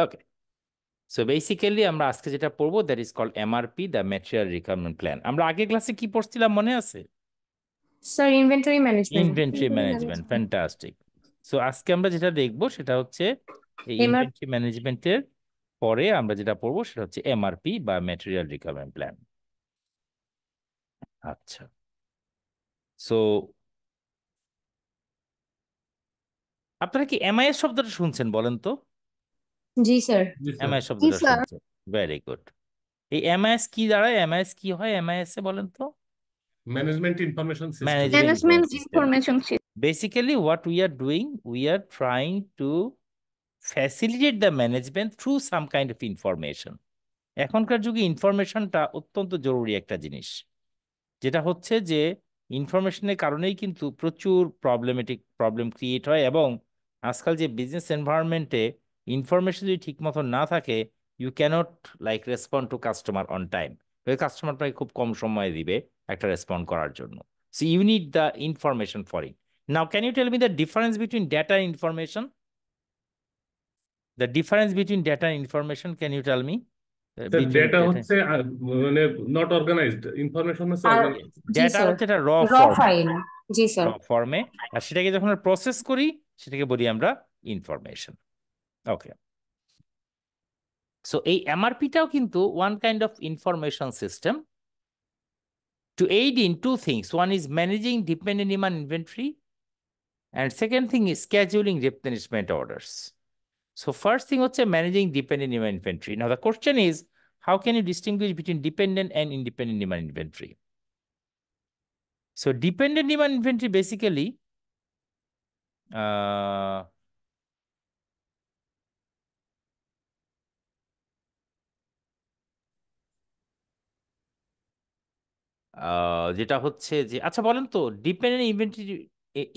ওকে, so basically আমরা আজকে যেটা পড়বো that is called MRP, the material requirement plan. আমরা আগের ক্লাসে কি পড়ছিলাম মনে আছে? Sir inventory management. Inventory management, fantastic. So আজকে আমরা যেটা দেখবো সেটা হচ্ছে এই এমআর ইনভেন্টরি ম্যানেজমেন্টের পরে আমরা যেটা পড়বো সেটা হচ্ছে এমআরপি বা ম্যাটেরিয়াল রিকোয়ারমেন্ট প্ল্যান। আচ্ছা, সো আপনারা কি এমআইএস শব্দটা শুনছেন বলেন তো? জি স্যার। জি স্যার। এমআইএস জি শব্দটা স্যার। শুনছেন, ভেরি গুড। এই এমআইএস কি দাঁড়ায়? এমআইএস কি হয় এমআইএস এ বলেন তো? Management information system. Management management information system. Information. Basically, what we are doing, we are trying to facilitate the management through some kind of information. এখনকার যুগে ইনফরমেশনটা অত্যন্ত জরুরি একটা জিনিস, যেটা হচ্ছে যে ইনফরমেশনের কারণেই কিন্তু প্রচুর প্রবলেম ক্রিয়েট হয়, এবং আজকাল যে বিজনেস এনভায়রনমেন্টে ইনফরমেশন যদি ঠিক মতো না থাকে, you can't like respond to customer on time. Customer আপনাকে খুব কম সময় দিবে একটা রেসপন্ড করার জন্য। So you need the information for it. Now can you tell me the difference between data and information? The difference between data and information, can you tell me? Sir Between data data, হচ্ছে মানে not organised, information হচ্ছে আর organised. G data sir, হচ্ছে এটা র file. জি sir. র ফর্মে, আর সেটাকে যখন প্রসেস করি সেটাকে বলি আমরা ইনফরমেশন। ওকে, সো এই এমআরপিটাও কিন্তু one kind of information system to aid in two things. One is managing dependent demand inventory, and second thing is scheduling replenishment orders. So first thing হচ্ছে managing dependent demand inventory. Now the question is, how can you distinguish between dependent and independent demand inventory? So dependent demand inventory basically uh, যেটা হচ্ছে যে, আচ্ছা বলেন তো, dependent inventory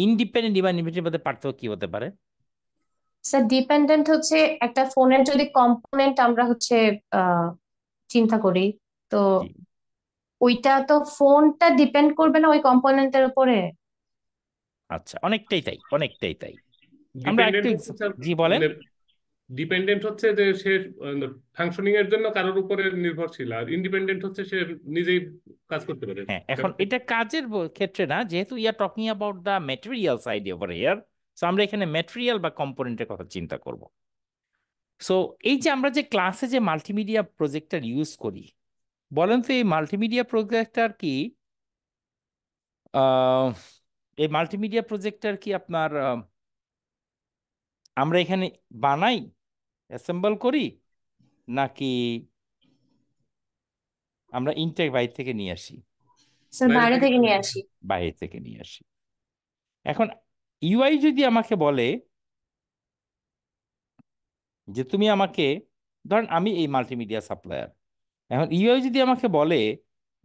independent demand ইনভেন্টরির মধ্যে পার্থক্য কি হতে পারে? স্যার ডিপেন্ডেন্ট হচ্ছে একটা ফোনের যদি কম্পোনেন্ট আমরা হচ্ছে আহ চিন্তা করি, তো জি, ওইটা তো ফোনটা ডিপেন্ড করবে না ওই কম্পোনেন্টের উপরে। আচ্ছা, অনেকটাই তাই, অনেকটাই তাই। আমরা একটু ডিপেন্ডেন্ট হচ্ছে স্যার, জি বলেন। মানে ডিপেন্ডেন্ট হচ্ছে যে সে ফাংশনিং এর জন্য কারোর উপরে নির্ভরশীল, আর ইন্ডিপেন্ডেন্ট হচ্ছে সে নিজেই কাজ করতে পারে। হ্যাঁ, এখন এটা কাজের ক্ষেত্রে না, যেহেতু you're talking about the material side over here, so আমরা এখানে ম্যাটেরিয়াল বা কম্পোনেন্টের কথা চিন্তা করব। সো এই যে আমরা যে ক্লাসে যে মাল্টিমিডিয়া প্রজেক্টর ইউজ করি, বলেন তো এই মাল্টিমিডিয়া প্রজেক্টর কি আহ, এই মাল্টিমিডিয়া প্রজেক্টর কি আপনার আমরা এখানে বানাই, অ্যাসেম্বল করি, নাকি আমরা ইনটেক বাইরে থেকে নিয়ে আসি? স্যার বাইরে বাইরে থেকে থেকে কিনে নিয়ে আনতে আসি। হয়। বাইরে থেকে নিয়ে আসি। এখন ইউআই যদি আমাকে বলে যে তুমি আমাকে, ধরেন আমি এই মাল্টিমিডিয়া সাপ্লায়ার, এখন ইউআই যদি আমাকে বলে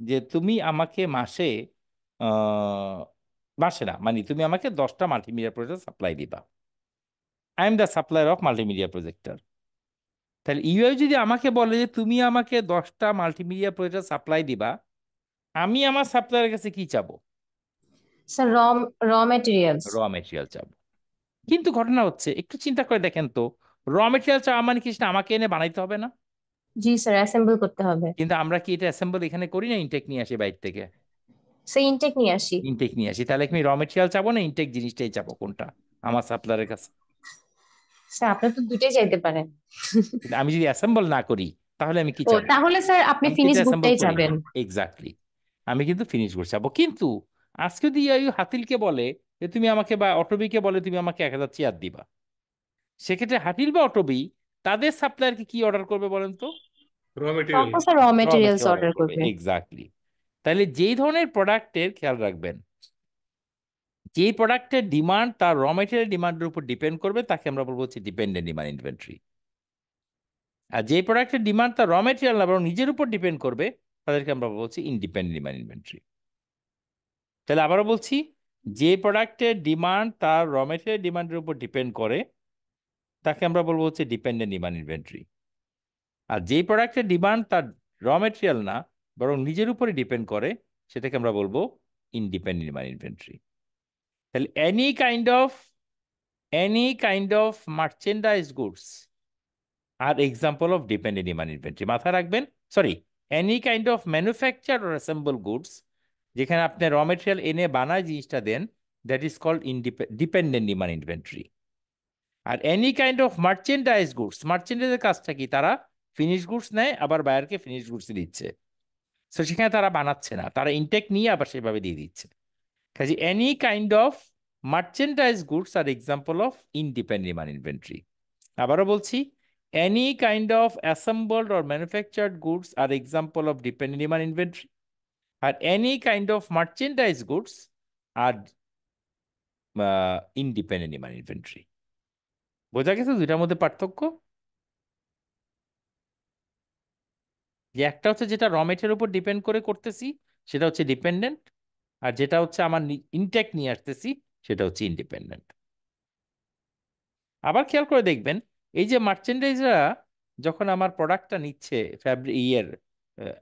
যে তুমি আমাকে মাসে আহ, মাসে না, মানে তুমি আমাকে 10টা মাল্টিমিডিয়া প্রজেক্ট সাপ্লাই দিবা, I am the supplier of multimedia projector. তাহলে ইউআই যদি আমাকে বলে যে তুমি আমাকে 10টা মাল্টিমিডিয়া প্রজেক্ট সাপ্লাই দিবা, আমি আমার সাপ্লায়ারের কাছে কি চাবো? Sir raw materials. র মেটেরিয়াল চাবো। কিন্তু ঘটনা হচ্ছে, একটু চিন্তা করে দেখেন তো, র মেটেরিয়াল চাওয়া মানে কি সেটা আমাকে এনে বানাইতে হবে না? জি স্যার, অ্যাসেম্বল করতে হবে। কিন্তু আমরা কি এটা অ্যাসেম্বল এখানে করি না, ইনটেক নিয়ে আসি বাইরে থেকে? স্যার ইনটেক নিয়ে আসি। ইনটেক নিয়ে আসি। তাহলে কি আমি র মেটেরিয়াল চাবো না ইনটেক জিনিসটাই চাবো, কোনটা? আমার সাপ্লায়ারের কাছে। স্যার আপনি তো দুটোই চাইতে পারেন। কিন্তু আমি যদি অ্যাসেম্বল না করি তাহলে আমি কি ও চাবো? তাহলে স্যার আপনি আমি কিন্তু ফিনিশ অ্যাসেম্বল গুডটাই করি না। যাবেন। এক্স্যাক্টলি, আমি কিন্তু ফিনিশ গুড চাবো। কিন্তু আজকে যদি ইউ হাতিলকে বলে যে তুমি আমাকে, বা অটোবিকে বলে তুমি আমাকে 1000 চেয়ার দিবা, সেক্ষেত্রে হাতিল বা অটোবি তাদের সাপ্লায়ারকে কি অর্ডার করবে বলেন তো? র মেটেরিয়াল। তখন স্যার র raw materials material order order করবে, করবে। এক্স্যাক্টলি। তাহলে যেই ধরনের প্রোডাক্টের, খেয়াল রাখবেন, যেই প্রোডাক্টের ডিমান্ড তার র মেটেরিয়াল ডিমান্ডের উপর ডিপেন্ড করবে তাকে আমরা বলবো হচ্ছে ডিপেন্ডেন্ট ডিমান্ড ইনভেন্টরি। আর যে প্রোডাক্টের ডিমান্ড তার র মেটেরিয়াল না বরং নিজের উপর ডিপেন্ড করবে, তাদেরকে আমরা বলছি ইন্ডিপেন্ডেন্ট ডিমান্ড ইনভেন্টরি। তাহলে আবারও বলছি, যে প্রোডাক্টের ডিমান্ড তার র মেটেরিয়াল ডিমান্ডের উপর ডিপেন্ড করে তাকে আমরা বলবো হচ্ছে ডিপেন্ডেন্ট ডিমান্ড ইনভেন্টরি। আর যে প্রোডাক্টের ডিমান্ড তার র মেটেরিয়াল না বরং নিজের উপরে ডিপেন্ড করে, সেটাকে আমরা বলবো ইন্ডিপেন্ডেন্ট ডিমান্ড ইনভেন্টরি। তাহলে any kind of merchandise goods R example of dependent demand inventory মাথায় রাখবেন। Sorry, any kind of manufacture or assemble goods, যেখানে আপনি র মেটেরিয়াল এনে বানায় জিনিসটা then, that is called dependent demand inventory. আর any kind of merchandise goods, মার্চেন্ডাইজের কাজটা কি, তারা ফিনিশ গুডস নেয় আবার বায়ারকে ফিনিশ গুডস দিচ্ছে। তো সেখানে তারা বানাচ্ছে না, তারা ইনটেক নিয়ে আবার সেভাবে দিয়ে দিচ্ছে। কাজে any kind of merchandise goods R example of independent demand inventory. আবারও বলছি, any kind of assembled or manufactured goods R example of dependent demand inventory, আর any kind of merchandise goods are independent demand inventory. বোঝা গেছে দুইটার মধ্যে পার্থক্য? যে একটা হচ্ছে যেটা র মেটেরিয়ালের উপর ডিপেন্ড করে করতেছি সেটা হচ্ছে ডিপেন্ডেন্ট, আর যেটা হচ্ছে আমার ইনটেক নিয়ে আসতেছি সেটা হচ্ছে ইন্ডিপেন্ডেন্ট। আবার খেয়াল করে দেখবেন, এই যে মার্চেন্ডাইজরা যখন আমার প্রোডাক্টটা নিচ্ছে,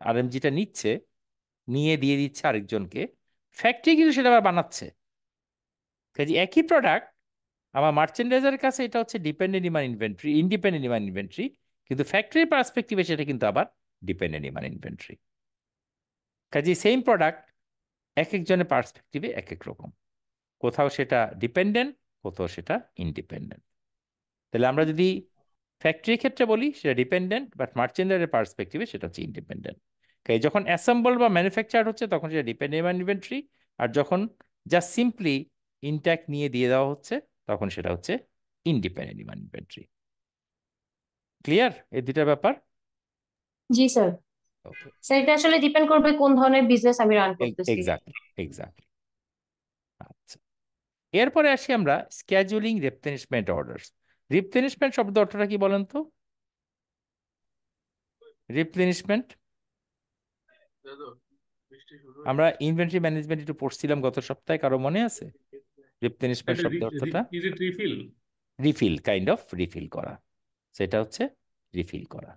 আরএমজিটা নিচ্ছে, নিয়ে দিয়ে দিচ্ছে আরেকজনকে, ফ্যাক্টরি কিন্তু সেটা আবার বানাচ্ছে। কাজে একই প্রোডাক্ট আমার মার্চেন্ডাইজারের কাছে এটা হচ্ছে dependent demand inventory, independent demand inventory, কিন্তু ফ্যাক্টরির পার্সপেক্টিভে সেটা কিন্তু আবার ডিপেন্ডেন্ট ডিমান্ড ইনভেন্টরি। কাজে সেম প্রোডাক্ট এক একজনের পার্সপেক্টিভে এক এক রকম, কোথাও সেটা ডিপেন্ডেন্ট, কোথাও সেটা ইন্ডিপেন্ডেন্ট। তাহলে আমরা যদি ফ্যাক্টরির ক্ষেত্রে বলি সেটা ডিপেন্ডেন্ট, বাট মার্চেন্ডাইজের পার্সপেক্টিভে সেটা হচ্ছে ইন্ডিপেন্ডেন্ট। যখন অ্যাসেম্বল বা ম্যানুফ্যাকচার হচ্ছে তখন সেটা ডিপেন্ডেন্ট ইনভেন্টরি, আর যখন জাস্ট সিম্পলি ইনট্যাক্ট নিয়ে দিয়ে দেওয়া হচ্ছে তখন সেটা হচ্ছে ইন্ডিপেন্ডেন্ট ইনভেন্টরি। ক্লিয়ার এই দুইটা ব্যাপার? জি স্যার। ওকে, স্যার এটা আসলে ডিপেন্ড করবে কোন ধরনের বিজনেস আমি রান করতেছি। Exactly exactly. আচ্ছা, এরপরে আসি আমরা স্ক্যাজুয়ালিং রিপ্লেনিশমেন্ট অর্ডারস। রিপ্লেনিশমেন্ট শব্দ অর্থটা কি বলেন তো? রিপ্লেনিশমেন্ট, আমরা ইনভেন্টরি ম্যানেজমেন্ট একটু পড়ছিলাম গত সপ্তাহে, কারো মনে আছে রিপ্লেনিশমেন্ট এটা শব্দ অর্থটা? Is it refill? Refill, kind of refill করা, সেটা হচ্ছে রিফিল করা।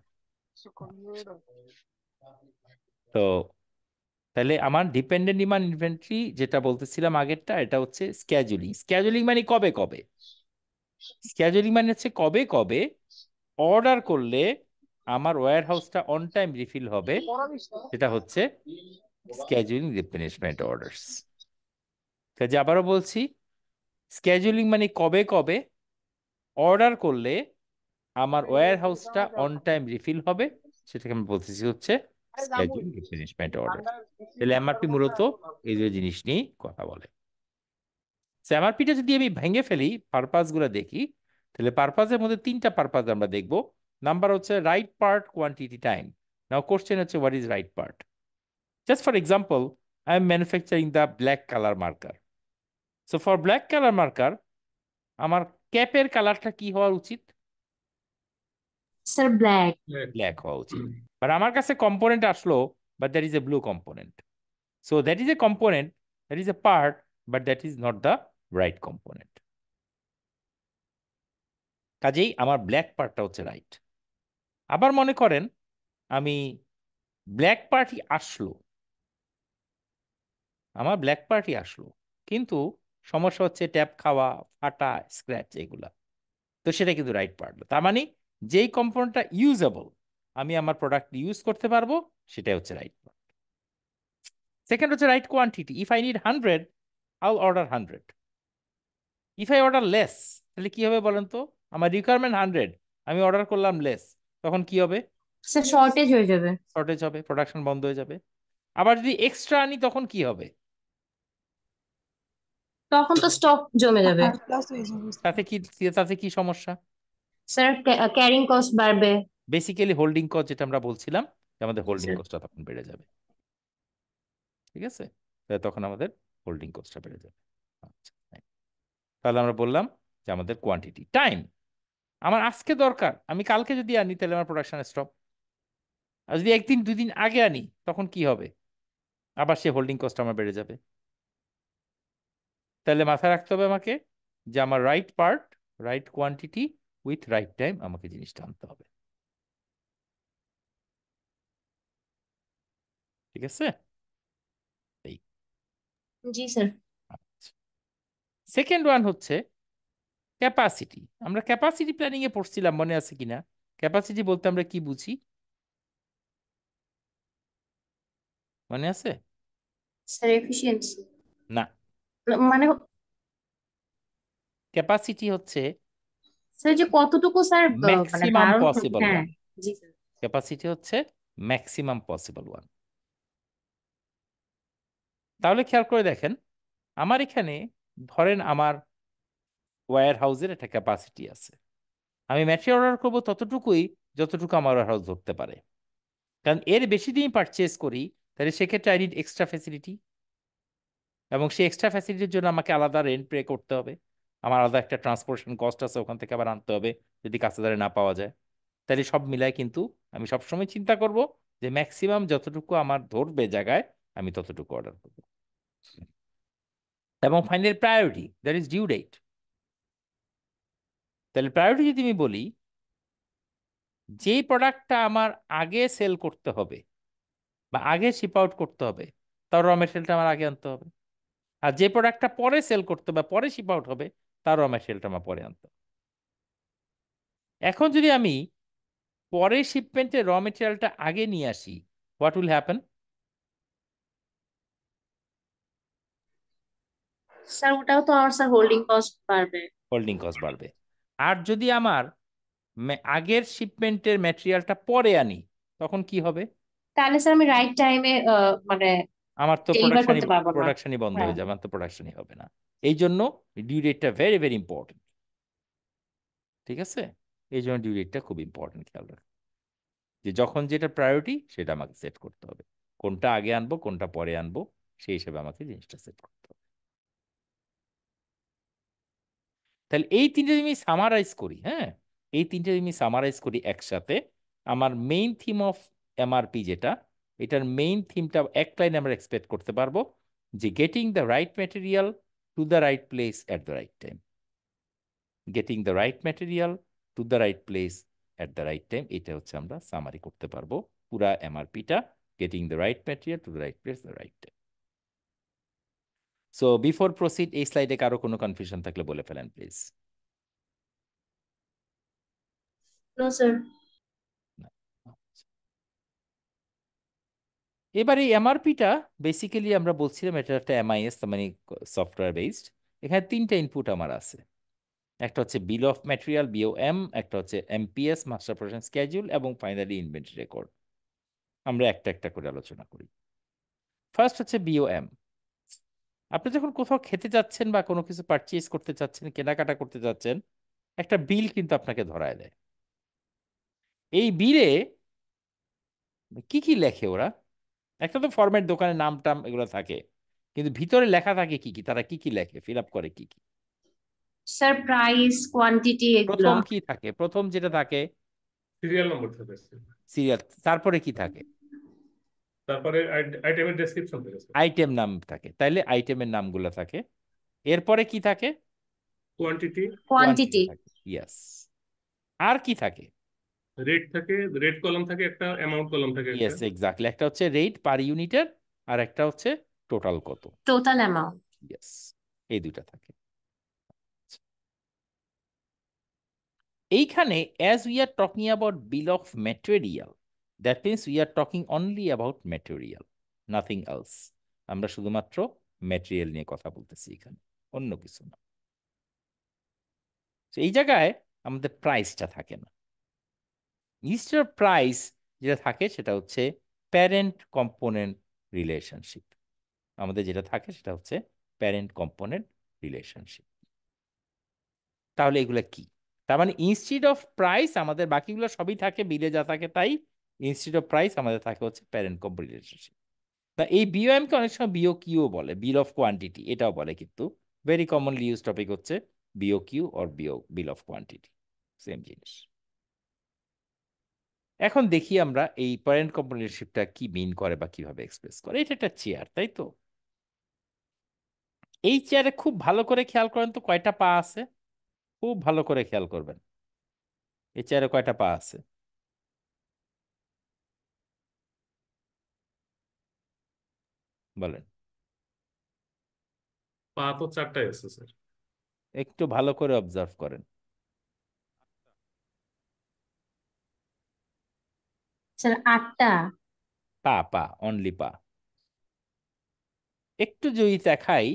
তো তাহলে আমার ডিপেন্ডেন্ট ডিমান্ড ইনভেন্টরি যেটা বলতেছিলাম আগেরটা, এটা হচ্ছে স্ক্যাজুয়ালিং। স্ক্যাজুয়ালিং মানে কবে কবে, স্ক্যাজুয়ালিং মানে হচ্ছে কবে কবে অর্ডার করলে আমার ওয়্যার হাউসটা অন টাইম রিফিল হবে, সেটা হচ্ছে স্ক্যাজুয়ালিং রিপ্লেনিশমেন্ট অর্ডারস। কাজে আবারও বলছি, স্ক্যাজুয়ালিং মানে কবে কবে অর্ডার করলে আমার ওয়্যার হাউসটা অন টাইম রিফিল হবে, সেটাকে আমি বলতেছি হচ্ছে স্ক্যাজুয়াল রিপ্লেনিশমেন্ট অর্ডার। তাহলে এমআরপি মূলত এই দুই জিনিস নিয়ে কথা বলে। এমআরপিটা যদি আমি ভেঙে ফেলি, পারপাস গুলো দেখি, তাহলে পারপাসের মধ্যে তিনটা পারপাস আমরা দেখব। নাম্বার হচ্ছে right part, quantity, time. Now question হচ্ছে what is right part. Just for example, I am manufacturing the black colour marker. So for black colour marker আমার ক্যাপের কালারটা কি হওয়া উচিত? Sir black. ব্ল্যাক হওয়া উচিত। বাট আমার কাছে কম্পোনেন্ট আসলো, but that is a blue component. So that is a component, that is a part, but that is not the right component. কাজেই আমার ব্ল্যাক পার্টটা হচ্ছে রাইট। আবার মনে করেন আমি ব্ল্যাক পার্টি আসলো, আমার ব্ল্যাক পার্টি আসলো, কিন্তু সমস্যা হচ্ছে ট্যাপ খাওয়া, ফাটা, স্ক্র্যাচ এগুলা, তো সেটা কিন্তু রাইট পার্ট। তার মানে যেই কম্পোনেন্টটা ইউজেবল, আমি আমার প্রোডাক্ট ইউজ করতে পারবো, সেটাই হচ্ছে রাইট পার্ট। সেকেন্ড হচ্ছে right quantity. If I need 100, আইল order 100। If I order less, তাহলে কি হবে বলেন তো? আমার রিকোয়ারমেন্ট 100, আমি অর্ডার করলাম লেস, তখন কি হবে? স্যার শর্টেজ হয়ে যাবে। শর্টেজ হবে, প্রোডাকশন বন্ধ হয়ে যাবে। আবার যদি এক্সট্রা আনি তখন কি হবে? তখন তো স্টক জমে যাবে। তাতে কি, তাতে কি সমস্যা? স্যার ক্যারিং কস্ট বাড়বে। বেসিক্যালি হোল্ডিং কস্ট, যেটা আমরা বলছিলাম, যে আমাদের জি হোল্ডিং স্যার। কস্টটা তখন বেড়ে যাবে। ঠিক আছে, তাহলে তখন আমাদের হোল্ডিং কস্টটা বেড়ে যাবে। আচ্ছা, fine। তাহলে আমরা বললাম যে আমাদের কোয়ান্টিটি, টাইম, আমার আজকে দরকার, আমি কালকে যদি আনি তাহলে আমার প্রোডাকশন স্টপ। আর যদি একদিন দুই দিন আগে আনি তখন কি হবে? আবার সে হোল্ডিং কস্ট আমার বেড়ে যাবে। তাহলে মাথায় রাখতে হবে আমাকে যে আমার right part, right quantity with right time আমাকে জিনিসটা আনতে হবে। ঠিক আছে? এই জি স্যার। সেকেন্ড ওয়ান হচ্ছে ক্যাপাসিটি। আমরা ক্যাপাসিটি প্ল্যানিং এ পড়ছিলাম, মনে আছে কিনা? ক্যাপাসিটি বলতে আমরা কি বুঝি, মনে আছে? স্যার এফিসিয়েন্সি না, মানে ক্যাপাসিটি হচ্ছে স্যার যে কতটুকু স্যার মানে ম্যাক্সিমাম ধারণ পসিবল হ্যাঁ ওয়ান। জি স্যার। ক্যাপাসিটি হচ্ছে ম্যাক্সিমাম পসিবল ওয়ান। তাহলে খেয়াল করে দেখেন, আমার এখানে ধরেন আমার ওয়্যার হাউসের একটা ক্যাপাসিটি আছে, আমি ম্যাটেরিয়াল অর্ডার করবো ততটুকুই যতটুকু আমার ওয়্যার হাউস ধরতে পারে। কারণ এর বেশি দিন পারচেস করি তাহলে সেক্ষেত্রে আই নিড এক্সট্রা ফ্যাসিলিটি, এবং সেই এক্সট্রা ফ্যাসিলিটির জন্য আমাকে আলাদা রেন্ট পে করতে হবে, আমার আলাদা একটা ট্রান্সপোর্টেশন কস্ট আছে, ওখান থেকে আবার আনতে হবে যদি কাছে ধারে না পাওয়া যায়। তাহলে সব মিলায় কিন্তু আমি সবসময় চিন্তা করব যে ম্যাক্সিমাম যতটুকু আমার ধরবে জায়গায় আমি ততটুকু অর্ডার করব। এবং final priority, that is due date. তাহলে প্রায়োরিটি যদি আমি বলি, যেই প্রোডাক্টটা আমার আগে সেল করতে হবে বা আগে শিপ আউট করতে হবে, তার র মেটেরিয়ালটা আমার আগে আনতে হবে। আর যে প্রোডাক্টটা পরে সেল করতে হবে, পরে শিপ আউট হবে, তার র মেটেরিয়ালটা আমার পরে আনতে হবে। এখন যদি আমি পরে শিপমেন্টে র মেটেরিয়ালটা আগে নিয়ে আসি, হোয়াট উইল হ্যাপেন? স্যার ওটাও তো আমার স্যার হোল্ডিং কস্ট বাড়বে। হোল্ডিং কস্ট বাড়বে। আর যদি আমার আগের শিপমেন্টের ম্যাটেরিয়ালটা পরে আনি, তখন কি হবে? তাহলে স্যার আমি রাইট টাইমে মানে আমার তো ডেলিভার প্রোডাকশনই করতে পারবো না। প্রোডাকশনই বন্ধ হ্যাঁ হয়ে যাবে, আমার তো প্রোডাকশনই হবে না। এই জন্য ডিউ ডেটটা ভেরি ভেরি ইম্পর্টেন্ট। ঠিক আছে, এই জন্য ডিউ ডেটটা খুব ইম্পর্টেন্ট, খেয়াল রাখবেন যে যখন যেটা প্রায়োরিটি সেটা আমাকে সেট করতে হবে, কোনটা আগে আনবো কোনটা পরে আনবো সেই হিসেবে আমাকে জিনিসটা সেট করতে হবে। তাহলে এই তিনটে যদি আমি সামারাইজ করি, হ্যাঁ, এই তিনটে যদি আমি সামারাইজ করি একসাথে, আমার মেইন থিম অফ এমআরপি যেটা, এটার মেইন থিমটা এক লাইনে আমরা এক্সপেক্ট করতে পারবো যে getting the right material to the right place at the right time. Getting the right material to the right place at the right time, এটা হচ্ছে আমরা সামারি করতে পারবো পুরা এমআরপিটা, getting the right material to the right place the right time. So before proceed, এই স্লাইডে কারো কোনো কনফিউশন থাকলে বলে ফেলেন প্লিজ। No sir. এবার এই এমআরপিটা বেসিক্যালি আমরা বলছিলাম এটা একটা এমআইএস, মানে সফটওয়্যার বেসড। এখানে তিনটা ইনপুট আমার আছে, একটা হচ্ছে বিল অফ ম্যাটেরিয়াল বিওএম, একটা হচ্ছে এমপিএস মাস্টার প্রোডাকশন স্কেডিউল, এবং ফাইনালি ইনভেন্টরি রেকর্ড। আমরা একটা একটা করে আলোচনা করি। ফার্স্ট হচ্ছে বিওএম। আপনি যখন কোথাও খেতে যাচ্ছেন বা কোনো কিছু পারচেজ করতে চাচ্ছেন, কেনাকাটা করতে যাচ্ছেন, একটা বিল কিন্তু আপনাকে ধরায় দেয়। এই বিলে কি কি লেখে ওরা? একটা তো ফরম্যাট, দোকানের নাম টাম এগুলো থাকে, কিন্তু ভিতরে লেখা থাকে কি কি, তারা কি কি লেখে, ফিল আপ করে কি কি? স্যার প্রাইস কোয়ান্টিটি এগুলা। প্রথম কি থাকে? প্রথম যেটা থাকে সিরিয়াল নম্বর থাকে, সিরিয়াল, তারপরে কি থাকে? তারপরে আইটেমের ডেসক্রিপশন থাকে, আইটেম নাম থাকে, তাইলে আইটেমের নামগুলো থাকে। এরপরে কি থাকে? Quantity, quantity quantity. থাকে, ইয়েস। আর কি থাকে? রেট থাকে, রেট কলাম থাকে একটা, অ্যামাউন্ট কলাম থাকে একটা। ইয়েস, এক্স্যাক্টলি, একটা হচ্ছে রেট পার ইউনিটের, আর একটা হচ্ছে টোটাল কত। Total amount. ইয়েস, এই দুইটা থাকে। এইখানে as we are talking about bill of material, that means we are talking only about material, nothing else. আমরা শুধুমাত্র ম্যাটেরিয়াল নিয়ে কথা বলতেছি এখানে, অন্য কিছু না। তো এই জায়গায় আমাদের প্রাইসটা থাকে না। ইনস্টেড অফ প্রাইস যেটা থাকে সেটা হচ্ছে প্যারেন্ট কম্পোনেন্ট রিলেশনশিপ। আমাদের যেটা থাকে সেটা হচ্ছে প্যারেন্ট কম্পোনেন্ট রিলেশনশিপ। তাহলে এগুলো কি? তার মানে ইনস্টিড অফ প্রাইস আমাদের বাকিগুলো সবই থাকে, বিলে যা থাকে তাই। ইনস্টিড অফ প্রাইস আমাদের থাকে হচ্ছে প্যারেন্ট কম্পোনেন্ট রিলেশনশিপ। তা এই বিওএম কে অনেক সময় বিওকিউ বলে, বিল অফ কোয়ান্টিটি এটাও বলে, কিন্তু ভেরি কমনলি ইউজ টপিক হচ্ছে BOQ or bill of quantity, same জিনিস। এখন দেখি আমরা এই প্যারেন্ট কম্পোনেন্ট রিলেশনশিপটা কি মিন করে বা কিভাবে এক্সপ্রেস করে। এটা একটা চেয়ার, তাই তো? এই চেয়ারে খুব ভালো করে খেয়াল করেন তো কয়টা পা আছে, খুব ভালো করে খেয়াল করবেন এই চেয়ারে কয়টা পা আছে, বলেন। পা তো চারটায় আছে স্যার। একটু ভালো করে অবজার্ভ করেন। স্যার 8টা। পা পা, অনলি পা। একটু যদি দেখাই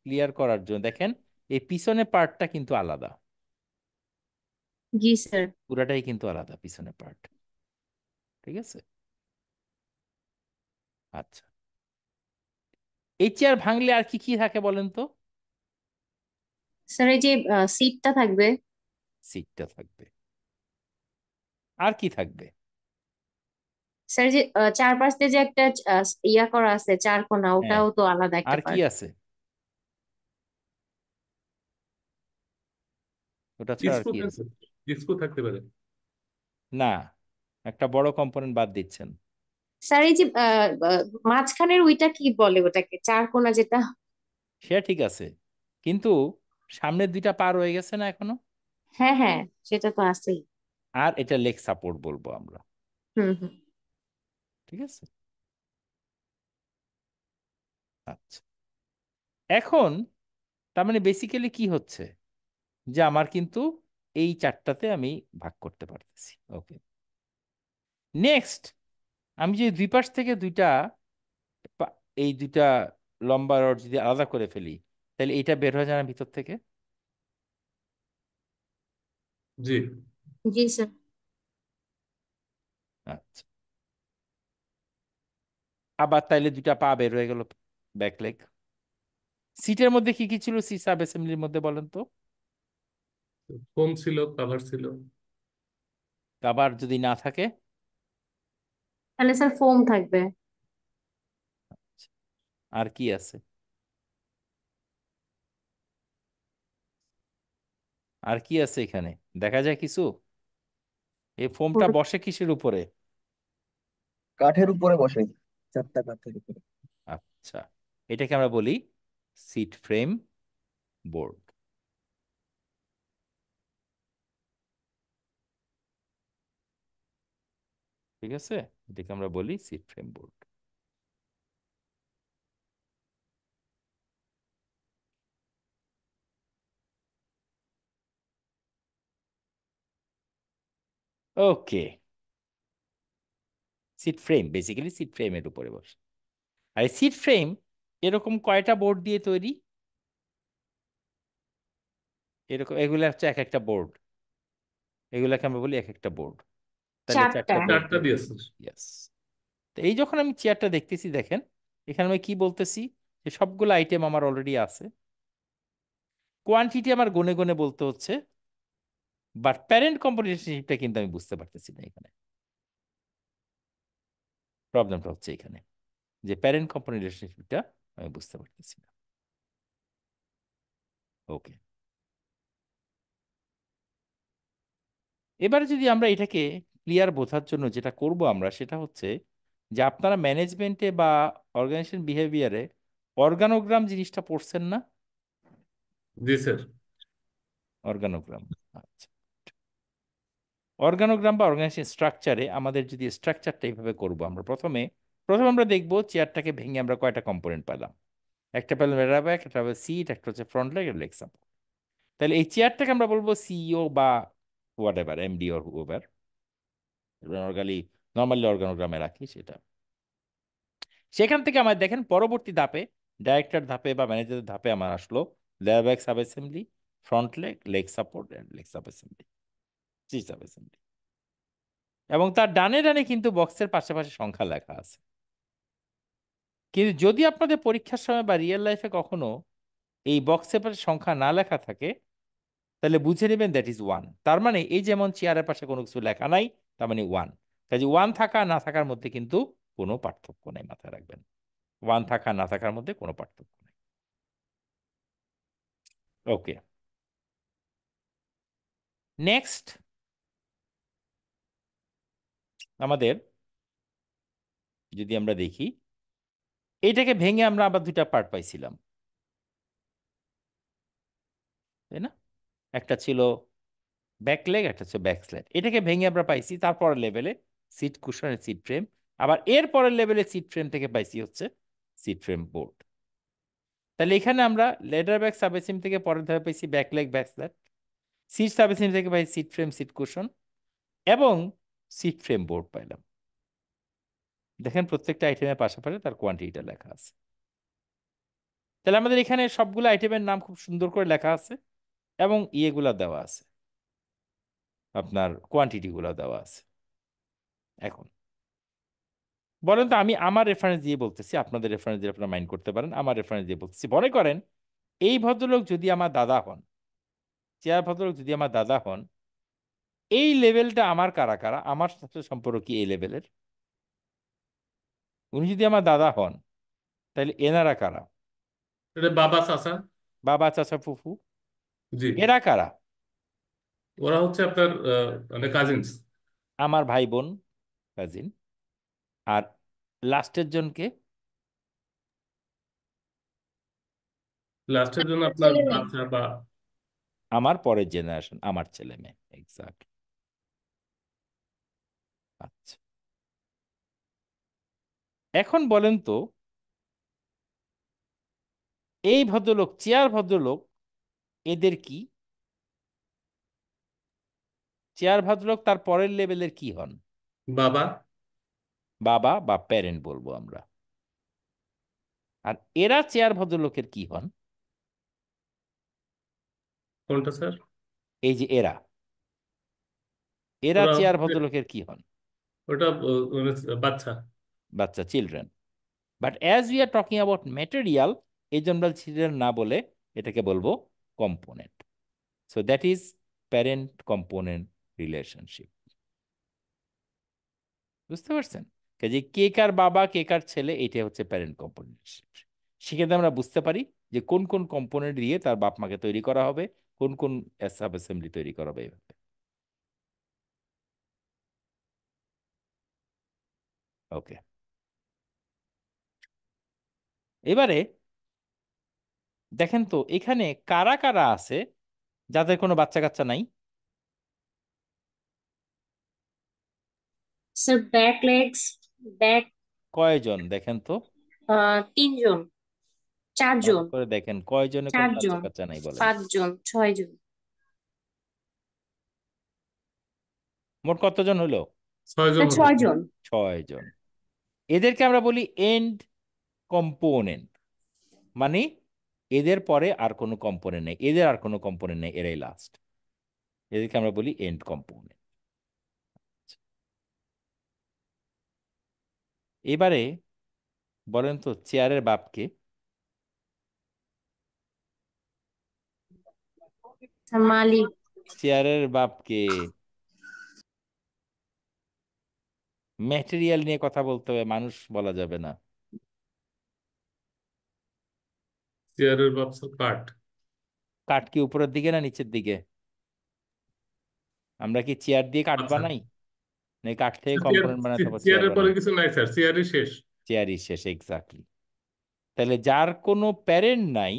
ক্লিয়ার করার জন্য, দেখেন এই পিছনে পার্টটা কিন্তু আলাদা, জি স্যার। পুরাটাই কিন্তু আলাদা পিছনে পার্ট। ঠিক আছে, আচ্ছা। এই চেয়ার ভাঙলে আর কি কি থাকে বলেন তো? স্যার এই যে সিটটা থাকবে। সিটটা থাকবে, আর কি থাকবে? স্যার যে চারপাশ দিয়ে যে একটা ইয়া করা আছে চার কোণা, হ্যাঁ, ওটাও তো আলাদা একটা আর কি পার্ট। আছে? ওটা ছাড়া আর স্ক্রু কি আছে? থাকবে, স্ক্রু থাকতে পারে। না, একটা বড় কম্পোনেন্ট বাদ দিচ্ছেন। স্যার এই যে মাঝখানের ওইটা কি বলে ওটাকে, চার কোণা যেটা? সে ঠিক আছে, কিন্তু সামনের দুইটা পা রয়ে গেছে না এখনো? হ্যাঁ হ্যাঁ, সেটা তো আছেই। আর এটা লেগ সাপোর্ট বলবো আমরা। হুম হুম। ঠিক আছে, আচ্ছা। এখন তার মানে বেসিক্যালি কি হচ্ছে, যে আমার কিন্তু এই চারটাতে আমি ভাগ করতে পারতেছি। ওকে, নেক্সট, আমি যদি দুই পাশ থেকে দুইটা এই দুইটা লম্বা রড যদি আলাদা করে ফেলি, তাহলে এটা বের হয়ে যায় না ভিতর থেকে? জি জি স্যার। আচ্ছা, আবার তাইলে দুইটা পা বের হয়ে গেল, ব্যাক লেগ। সিটের মধ্যে কি কি ছিল, সি সাব অ্যাসেম্বলির মধ্যে বলেন তো? ফোম ছিল, কাভার ছিল। আবার যদি না থাকে? তাহলে স্যার ফোম থাকবে। আর কি আছে? আর কি আছে এখানে, দেখা যায় কিছু? এই ফোমটা বসে কিসের উপরে? কাঠের উপরে বসে, চারটা কাঠের উপরে। আচ্ছা, এটাকে আমরা বলি সিট ফ্রেম বোর্ড। ঠিক আছে, এটাকে আমরা বলি সিট ফ্রেম বোর্ড। ওকে, সিট ফ্রেম বেসিক্যালি সিট ফ্রেমের উপরে বসে। আর সিট ফ্রেম এরকম কয়টা বোর্ড দিয়ে তৈরি? এরকম এগুলো হচ্ছে এক একটা বোর্ড, এগুলাকে আমরা বলি এক একটা বোর্ড। তাহলে চারটা। চারটা বোর্ড চারটা দিয়ে। দিয়েছে। ইয়েস। তো এই যখন আমি চেয়ারটা দেখতেছি, দেখেন এখানে আমি কি বলতেছি, যে সবগুলো আইটেম আমার অলরেডি আছে, কোয়ান্টিটি আমার গুনে গুনে বলতে হচ্ছে, বাট প্যারেন্ট কোম্পানি রিলেশনশিপটা কিন্তু আমি বুঝতে পারতেছি না এখানে। প্রবলেমটা হচ্ছে এখানে, যে প্যারেন্ট কোম্পানি রিলেশনশিপটা আমি বুঝতে পারতেছি না। ওকে, এবারে যদি আমরা এটাকে ক্লিয়ার বোঝার জন্য যেটা করব আমরা, সেটা হচ্ছে যে আপনারা ম্যানেজমেন্টে বা অর্গানাইজেশন বিহেভিয়ারে অর্গানোগ্রাম জিনিসটা পড়ছেন না? জি স্যার। অর্গানোগ্রাম, আচ্ছা। অর্গানোগ্রাম বা অর্গানাইজেশন স্ট্রাকচারে আমাদের যদি স্ট্রাকচারটা এইভাবে করবো, আমরা প্রথমে প্রথমে আমরা দেখবো চেয়ারটাকে ভেঙে আমরা কয়টা কম্পোনেন্ট পেলাম। একটা পেলাম রেরাব্যাক, একটা হবে সিট, একটা হচ্ছে ফ্রন্ট লেগ, লেগ সাপোর্ট। তাহলে এই চেয়ারটাকে আমরা বলবো সিইও বা whatever, MD or whoever, normally অর্গানোগ্রামে রাখি সেটা। সেখান থেকে আমার দেখেন পরবর্তী ধাপে, ডাইরেক্টর ধাপে বা ম্যানেজারের ধাপে আমার আসলো layer back sub assembly, front leg, leg support and leg sub assembly, C sub assembly. এবং তার ডানে ডানে কিন্তু বক্সের পাশাপাশি সংখ্যা লেখা আছে। কিন্তু যদি আপনাদের পরীক্ষার সময় বা রিয়েল লাইফে কখনো এই বক্সের পাশে সংখ্যা না লেখা থাকে, তাহলে বুঝে নেবেন দ্যাট ইজ ওয়ান। তার মানে এই যেমন চেয়ারের পাশে কোনো কিছু লেখা নাই, তার মানে ওয়ান। কাজে ওয়ান থাকা না থাকার মধ্যে কিন্তু কোনো পার্থক্য নেই, মাথায় রাখবেন। ওয়ান থাকা না থাকার মধ্যে কোনো পার্থক্য নেই। ওকে, নেক্সট আমাদের যদি আমরা দেখি, এইটাকে ভেঙে আমরা আবার দুইটা পার্ট পাইছিলাম, তাই না? একটা ছিল ব্যাক লেগ, একটা হচ্ছে ব্যাক স্ল্যাট। এটাকে ভেঙে আমরা পাইছি তারপরের লেভেলে সিট কুশনের সিট ফ্রেম। আবার এর পরের লেভেলে সিট ফ্রেম থেকে পাইছি হচ্ছে সিট ফ্রেম বোর্ড। তাহলে এখানে আমরা লেডার ব্যাক সাবেসিম থেকে পরের ধাপে পাইছি ব্যাক লেগ, ব্যাক স্ল্যাট। সিট সাবেসিম থেকে পাই সিট ফ্রেম, সিট কুশন এবং সিট ফ্রেম বোর্ড পাইলাম। দেখেন প্রত্যেকটা আইটেমের পাশাপাশি তার কোয়ান্টিটিটা লেখা আছে। তাহলে আমাদের এখানে সবগুলো আইটেমের নাম খুব সুন্দর করে লেখা আছে এবং ইয়েগুলা দেওয়া আছে, আপনার কোয়ান্টিটিগুলো দেওয়া আছে। এখন বলেন তো, আমি আমার রেফারেন্স দিয়ে বলতেছি, আপনাদের রেফারেন্স দিয়ে আপনারা মাইন্ড করতে পারেন, আমার রেফারেন্স দিয়ে বলতেছি। মনে করেন এই ভদ্রলোক যদি আমার দাদা হন, চেয়ার ভদ্রলোক যদি আমার দাদা হন, এই লেভেলটা আমার কারা কারা, আমার সাথে সম্পর্ক কি এই লেভেলের? উনি যদি আমার দাদা হন তাহলে এনারা কারা? এটা বাবা চাচা। বাবা, চাচা, ফুফু, জি। এরা কারা? ওরা হচ্ছে আপনার মানে কাজিনস। আমার ভাই বোন, কাজিন। আর লাস্টের জনকে? লাস্টের জন্য আপনার ছেলে মেয়ে। বাচ্চা বা আমার পরের জেনারেশন, আমার ছেলে মেয়ে, এক্সাক্ট। আচ্ছা, এখন বলেন তো, এই ভদ্রলোক, চেয়ার ভদ্রলোক, এদের কি? চেয়ার ভদ্রলোক তার পরের লেভেলের কি হন? বাবা। বাবা বা প্যারেন্ট বলবো আমরা। আর এরা চেয়ার ভদ্রলোকের কি হন? কোনটা স্যার? এই যে এরা, এরা ওরা চেয়ার হচ্ছে ভদ্রলোকের কি হন? ওটা মানে বাচ্চা। বাচ্চা, children. But as we are talking about material, এই জন্য আমরা চিলড্রেন না বলে এটাকে বলবো component. So that is parent component relationship. বুঝতে পারছেন? কাজে কে কার বাবা, কে কার ছেলে, এটা হচ্ছে প্যারেন্ট কম্পোনেন্ট। সেক্ষেত্রে আমরা বুঝতে পারি যে কোন কোন কম্পোনেন্ট দিয়ে তার বাপ মাকে তৈরি করা হবে, কোন কোন সাব অ্যাসেম্বলি তৈরি করা হবে, এইভাবে। ওকে, এবারে দেখেন তো এখানে কারা কারা আছে যাদের কোনো বাচ্চা কাচ্চা নাই? স্যার ব্যাক লেগস, ব্যাক কয়জন দেখেন তো, তিনজন, ভালো চারজন, করে দেখেন কয়জনে কোনো বাচ্চা চারজন, কাচ্চা নাই বলেন। পাঁচজন, ছয়জন। মোট কতজন হলো? 6 জন স্যার হলো স্যার। ছয়জন। 6 জন। এদেরকে আমরা বলি এন্ড কম্পোনেন্ট, মানে এদের পরে আর কোনো কম্পোনেন্ট নেই, এদের আর কোনো কম্পোনেন্ট নেই, এরাই লাস্ট। এদেরকে আমরা বলি এন্ড কম্পোনেন্ট। এবারে বলেন তো চেয়ারের বাপকে? স্যার মালিক। চেয়ারের বাপকে ম্যাটেরিয়াল নিয়ে কথা বলতে হবে, মানুষ বলা যাবে না। চেয়ারের বাচ্চা কাঠ। কাঠ কি উপরের দিকে না নিচের দিকে? আমরা কি চেয়ার দিয়ে কাঠ আচ্ছা। বানাই, নাকি কাঠ থেকে চেয়ার, কম্পোনেন্ট বানাই তারপর চেয়ার চেয়ারের পরে বানাই? কিছু নাই স্যার, চেয়ারই শেষ। চেয়ারই শেষ, এক্স্যাক্টলি। তাহলে যার কোনো প্যারেন্ট নাই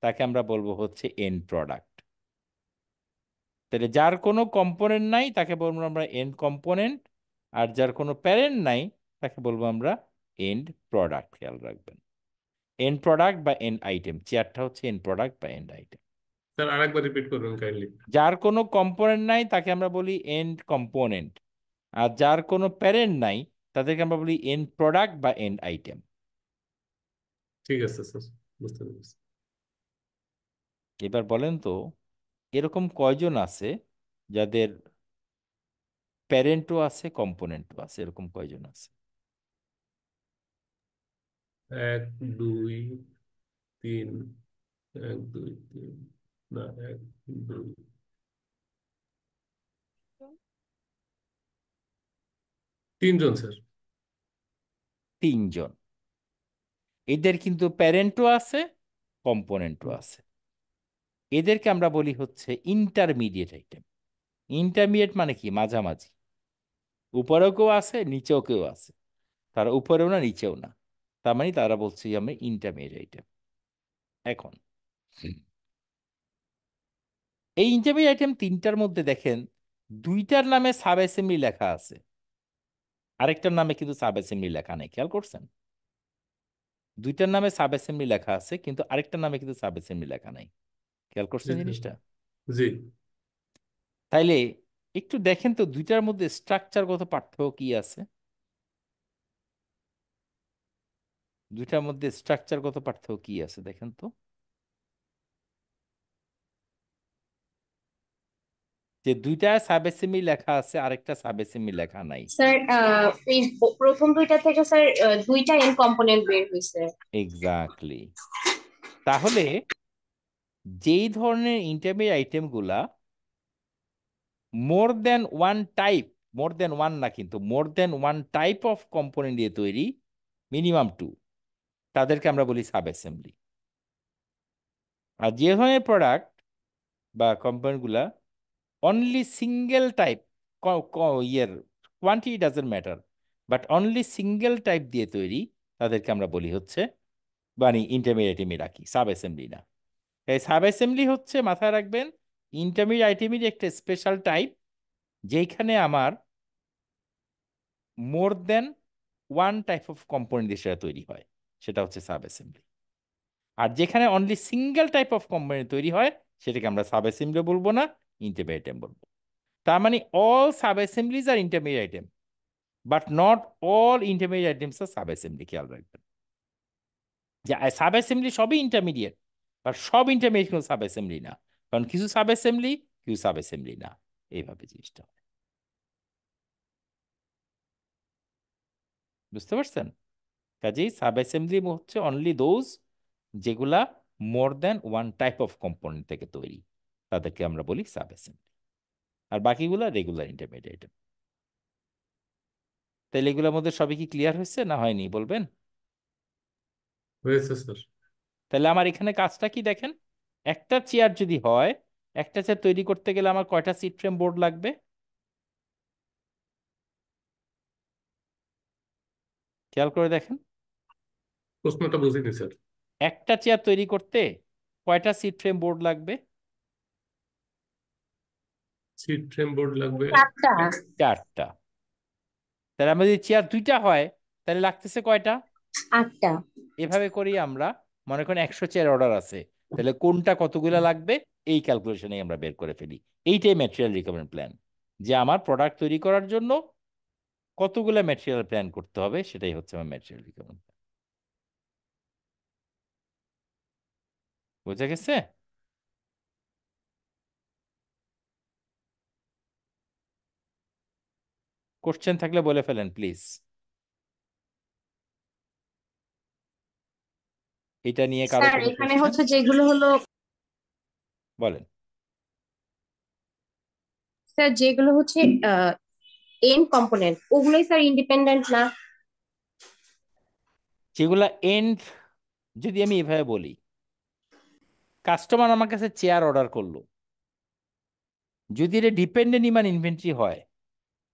তাকে আমরা বলবো হচ্ছে এন্ড প্রোডাক্ট। তাহলে যার কোনো কম্পোনেন্ট নাই তাকে বলবো আমরা এন্ড কম্পোনেন্ট, আর যার কোনো প্যারেন্ট নাই তাকে বলবো আমরা এন্ড প্রোডাক্ট। খেয়াল রাখবেন, এন্ড প্রোডাক্ট বা এন্ড আইটেম, চেয়ারটা হচ্ছে এন্ড প্রোডাক্ট বা এন্ড আইটেম। স্যার আরেকবার রিপিট করবেন কাইন্ডলি। যার কোনো কম্পোনেন্ট নাই তাকে আমরা বলি এন্ড কম্পোনেন্ট, আর যার কোনো প্যারেন্ট নাই তাদেরকে আমরা বলি এন্ড প্রোডাক্ট বা এন্ড আইটেম। ঠিক আছে স্যার, বুঝতে পেরেছি। এবার বলেন তো, এরকম কয়জন আছে যাদের প্যারেন্টও আছে কম্পোনেন্টও আছে? এরকম কয়জন আছে? 1 2 3, 1 2 3, না 1 2 3 জন স্যার। 3 জন। এদের কিন্তু প্যারেন্টও আছে, কম্পোনেন্টও আছে। এদেরকে আমরা বলি হচ্ছে ইন্টারমিডিয়েট আইটেম। ইন্টারমিডিয়েট মানে কি? মাঝামাঝি। উপরেও কেউ আছে, নিচেও কেউ আছে, তারা উপরেও না নিচেও না, তার মানে তারা বলছি আমরা ইন্টারমিডিয়েট আইটেম। এখন এই ইন্টারমিডিয়েট আইটেম তিনটার মধ্যে দেখেন দুইটার নামে সাব অ্যাসেম্বলি লেখা আছে, আরেকটার নামে কিন্তু সাব অ্যাসেম্বলি লেখা নেই। খেয়াল করছেন? দুইটার নামে সাব অ্যাসেম্বলি লেখা আছে কিন্তু আরেকটার নামে কিন্তু সাব অ্যাসেম্বলি লেখা নাই। খেয়াল জি করছেন স্যার। জিনিসটা? জি। তাইলে একটু দেখেন তো দুইটার মধ্যে স্ট্রাকচারগত পার্থক্য কি আছে। দুইটার মধ্যে স্ট্রাকচারগত পার্থক্য কি আছে দেখেন তো। যে দুইটা সাব-অ্যাসেম্বলি লেখা আছে, আরেকটা সাব-অ্যাসেম্বলি লেখা নাই। স্যার এই প্রথম দুইটা থেকে স্যার দুইটা এন কম্পোনেন্ট বের হয়েছে। এক্স্যাক্টলি। তাহলে যেই ধরনের ইন্টারমিডিয়েট আইটেমগুলা মোর দেন ওয়ান টাইপ, মোর দেন ওয়ান না কিন্তু মোর দেন ওয়ান টাইপ অফ কম্পোনেন্ট দিয়ে তৈরি, মিনিমাম টু, তাদেরকে আমরা বলি সাব অ্যাসেম্বলি। আর যে ধরনের প্রোডাক্ট বা কম্পোনেন্টগুলা অনলি সিঙ্গেল টাইপ, ইয়ের quantity doesn't matter, but only single type দিয়ে তৈরি, তাদেরকে আমরা বলি হচ্ছে মানে ইন্টারমিডিয়েট আইটেমে রাখি, সাব অ্যাসেম্বলি না। এই সাব অ্যাসেম্বলি হচ্ছে, মাথায় রাখবেন, ইন্টারমিডিয়েট আইটেমের একটা স্পেশাল টাইপ, যেখানে আমার মোর দেন ওয়ান টাইপ অফ কম্পোনেন্ট দিয়ে সেটা তৈরি হয়, সেটা হচ্ছে সাব অ্যাসেম্বলি। আর যেখানে only single type of component তৈরি হয়, সেটাকে আমরা সাব অ্যাসেম্বলি বলবো না, ইন্টারমিডিয়েট আইটেম বলবো। তার মানে all sub assemblies are intermediate item, but not all intermediate items are sub assembly. খেয়াল রাখবেন যে সাব অ্যাসেম্বলি সবই ইন্টারমিডিয়েট, আর সব ইন্টারমিডিয়েট কোনো সাব অ্যাসেম্বলি না, কারণ কিছু সাব অ্যাসেম্বলি কিছু সাব অ্যাসেম্বলি না, এইভাবে জিনিসটা হয়। বুঝতে পারছেন? কাজেই সাব অ্যাসেম্বলি হচ্ছে অনলি দোজ যেগুলা more than one type of component থেকে তৈরি, তাদেরকে আমরা বলি সাব অ্যাসেম্বলি। আর বাকিগুলা রেগুলার ইন্টারমিডিয়েট। তাহলে এগুলোর মধ্যে সবই কি ক্লিয়ার হয়েছে না হয়নি বলবেন? হয়েছে স্যার। তাহলে আমার এখানে কাজটা কি দেখেন, একটা চেয়ার যদি হয়, একটা চেয়ার তৈরি করতে গেলে আমার কয়টা সিট ফ্রেম বোর্ড লাগবে? খেয়াল করে দেখেন, প্রশ্নটা বুঝিনি স্যার। একটা চেয়ার তৈরি করতে কয়টা সিট ফ্রেম বোর্ড লাগবে? সিট ফ্রেম বোর্ড লাগবে চারটা। চারটা। তাহলে আমাদের চেয়ার দুইটা হয়, তাহলে লাগতেছে কয়টা? 8টা। এভাবে করি আমরা, মনে করেন 100 চেয়ার অর্ডার আছে, তাহলে কোনটা কতগুলা লাগবে এই ক্যালকুলেশনে আমরা বের করে ফেলি। এইটাই ম্যাটেরিয়াল রিকোয়ারমেন্ট প্ল্যান, যে আমার প্রোডাক্ট তৈরি করার জন্য কতগুলা ম্যাটেরিয়াল প্ল্যান করতে হবে, সেটাই হচ্ছে আমার ম্যাটেরিয়াল রিকোয়ারমেন্ট। বোঝা গেছে? কোশ্চেন থাকলে বলে ফেলেন প্লিজ। এটা নিয়ে কারো স্যার কোনো এখানে কোশ্চেন? হচ্ছে যেগুলো হলো, বলেন। স্যার যেগুলো হচ্ছে এন কম্পোনেন্ট, ওগুলোই স্যার ইন্ডিপেন্ডেন্ট না? যেগুলা এন্ড, যদি আমি এভাবে বলি, কাস্টমার আমার কাছে চেয়ার অর্ডার করলো, যদি এটা ডিপেন্ডেন্ট ইমান ইনভেন্টরি হয়,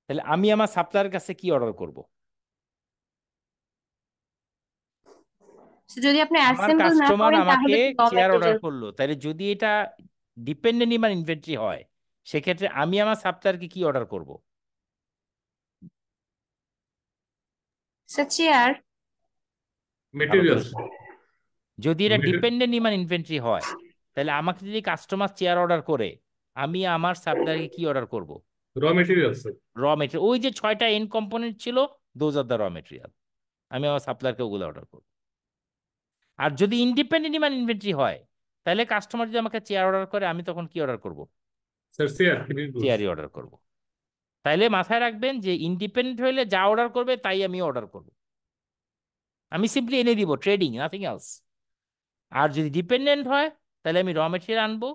তাহলে আমি আমার সাপ্লায়ার কাছে কি অর্ডার করব? So, যদি আপনি আমার অ্যাসেম্বল না কাস্টমার করেন আমাকে তাহলে তো র চেয়ার অর্ডার ম্যাটেরিয়াল। করলো, তাহলে যদি এটা ডিপেন্ডেন্ট ইমান ইনভেন্টরি হয়, সেক্ষেত্রে আমি আমার সাপ্লায়ারকে কি অর্ডার করব? Sir chair. ভালো করে মেটেরিয়ালস। শুনুন। যদি এটা ডিপেন্ডেন্ট ইমান ইনভেন্টরি হয়, তাহলে আমাকে যদি কাস্টমার চেয়ার অর্ডার করে, আমি আমার সাপ্লায়ারকে কি অর্ডার করব? Raw materials. র মেটেরিয়াল। ওই যে 6টা এন্ড কম্পোনেন্ট ছিল, দোজ আর দ্য র মেটেরিয়াল, আমি আমার সাপ্লায়ারকে ওগুলো অর্ডার করব। আর যদি ইন্ডিপেন্ডেন্ট ইমান ইনভেন্টরি হয়, তাহলে কাস্টমার যদি আমাকে চেয়ার অর্ডার করে, আমি তখন কি অর্ডার করব? Sir chair finish goods. চেয়ারই অর্ডার করব। তাইলে মাথায় রাখবেন যে ইন্ডিপেন্ডেন্ট হইলে যা অর্ডার করবে তাই আমি অর্ডার করব, আমি সিম্পলি এনে দিব, ট্রেডিং, নাথিং এলস। আর যদি ডিপেন্ডেন্ট হয়, তাহলে আমি র মেটেরিয়াল আনবো,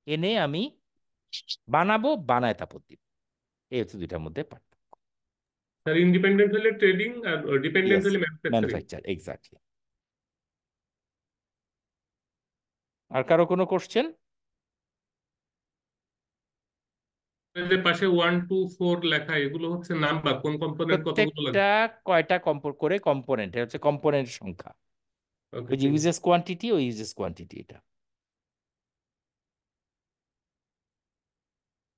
এনে আমি বানাবো, বানায় তারপর দিব। এই হচ্ছে দুইটার মধ্যে পার্থক্য। স্যার ইন্ডিপেন্ডেন্ট হলে ট্রেডিং আর ডিপেন্ডেন্ট ইয়েস, হলে ম্যানুফ্যাকচারিং। Manufacture, exactly. আর কারো কোনো কোশ্চেন? যে পাশে 1 2 4 লেখা, এগুলো হচ্ছে নাম্বার, কোন কম্পোনেন্ট কতগুলো প্রত্যেকটা লাগবে। কয়টা করে কম্পোনেন্ট, এটা হচ্ছে কম্পোনেন্ট সংখ্যা। ওকে ওই যে ঠিক আছে। ইউজেস কোয়ান্টিটি, ওই ইউজেস কোয়ান্টিটি, এটা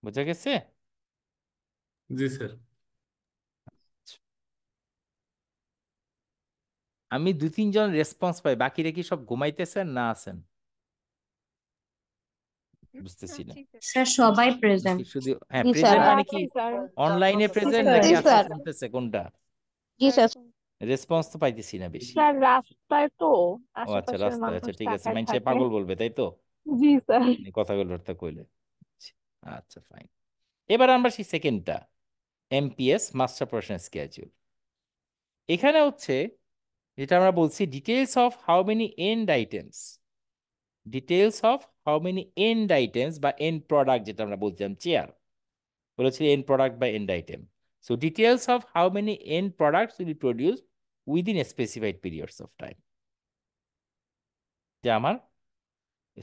বোঝা গেছে? জি স্যার। আমি 2-3 জন রেসপন্স পাই, বাকিরা কি সব ঘুমাইতেছেন না আছেন? বুঝতেছি না। স্যার সবাই প্রেজেন্ট। নাকি শুধু, হ্যাঁ জি স্যার। প্রেজেন্ট মানে কি, স্যার অনলাইনে প্রেজেন্ট স্যার নাকি জি আজকে স্যার শুনতেছে, কোনটা? জি স্যার রেসপন্স তো পাইতেছি না বেশি। স্যার রাস্তায় তো ও আচ্ছা, আশেপাশের রাস্তায়, মানুষ আচ্ছা ঠিক আছে, তাকায় মানুষে থাকে। পাগল বলবে তাই তো, জি স্যার। এই কথাগুলো তো কইলে। আচ্ছা ফাইন। এবার আমরা সেই সেকেন্ডটা, এমপিএস মাস্টার প্রোডাকশন স্কেডিউল। এখানে হচ্ছে যেটা আমরা বলছি, details of how many end items, details of how many end items বা এন্ড প্রোডাক্ট, যেটা আমরা বলছিলাম চেয়ার, বলেছি এন্ড প্রোডাক্ট বা end item. So details of how many end products will be produce within a specified periods of time, যে আমার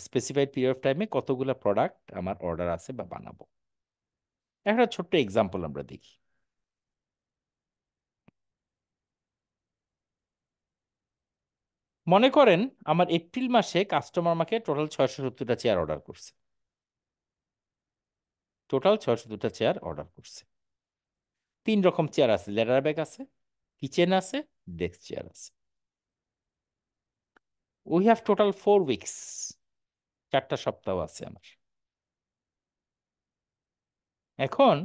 specified period of টাইমে কতগুলো প্রোডাক্ট আমার অর্ডার আছে বা বানাবো। একটা ছোট্ট এক্সাম্পল আমরা দেখি। মনে করেন আমার এপ্রিল মাসে কাস্টমার আমাকে টোটাল 670টা চেয়ার অর্ডার করছে, টোটাল 670টা চেয়ার অর্ডার করছে। 3 রকম চেয়ার আছে, লেদার ব্যাগ আছে, কিচেন আছে, ডেস্ক চেয়ার আছে। উই হ্যাভ টোটাল 4 উইকস, 4টা সপ্তাহ আছে আমার। এখন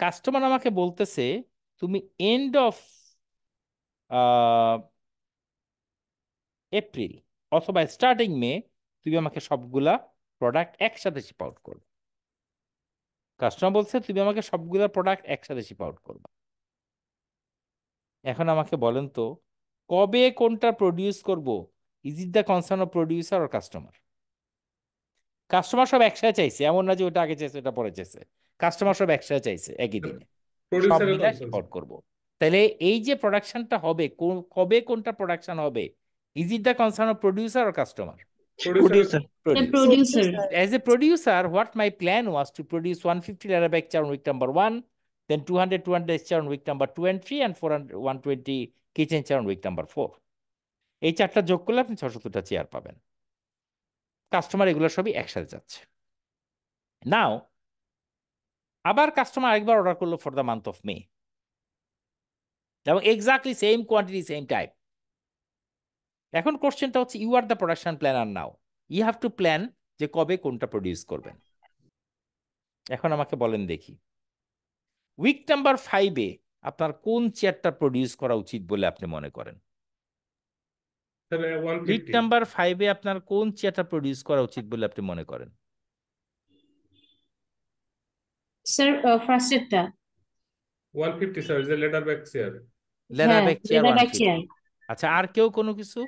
কাস্টমার আমাকে বলতেছে তুমি এন্ড অফ এপ্রিল অথবা স্টার্টিং মে তুমি আমাকে সবগুলা প্রোডাক্ট একসাথে শিপ আউট করবে। কাস্টমার বলছে তুমি আমাকে সবগুলা প্রোডাক্ট একসাথে শিপ আউট করবে। এখন আমাকে বলেন তো কবে কোনটা প্রডিউস করব? Is it the concern of producer আর কাস্টমার? কাস্টমার সব একসাথে চাইছে, এমন না যে ওটা আগে চাইছে ওটা পরে চাইছে। কাস্টমার সব একসাথে চাইছে একই দিনে, সব প্রডিউসারের মিলা কনসার্ন শিপ আউট করবো। তাহলে এই যে প্রোডাকশনটা হবে, কবে কোনটা প্রোডাকশন হবে, is it the concern of producer আর কাস্টমার? প্রডিউসারের producer. Producer. Producer. As a producer, what my plan was to produce 150 Arabic chair on week number 1, then 200 chair on week number 2 and 3, and 400 120 kitchen chair on week number 4. এই 4টা যোগ করলে আপনি 670টা chair পাবেন। Customer এগুলো সবই একসাথে যাচ্ছে। নাও আবার কাস্টমার আরেকবার অর্ডার করলো for the month of May, এবং exactly same quantity same type. এখন কোশ্চেনটা হচ্ছে, you are the production planner now, you have to plan যে কবে কোনটা প্রডিউস করবেন। এখন আমাকে বলেন দেখি, উইক নাম্বার 5-এ আপনার কোন চেয়ারটা প্রডিউস করা উচিত বলে আপনি মনে করেন? তাহলে উইক 150 নাম্বার 5-এ আপনার কোন চেয়ারটা প্রডিউস করা উচিত বলে আপনি মনে করেন? স্যার ফার্স্টেরটা। 150 স্যার, যে লেদার ব্যাগ চেয়ার। লেদার হ্যাঁ, bag chair leather back 150। Chair. আচ্ছা, আর কেউ কোনো কিছু?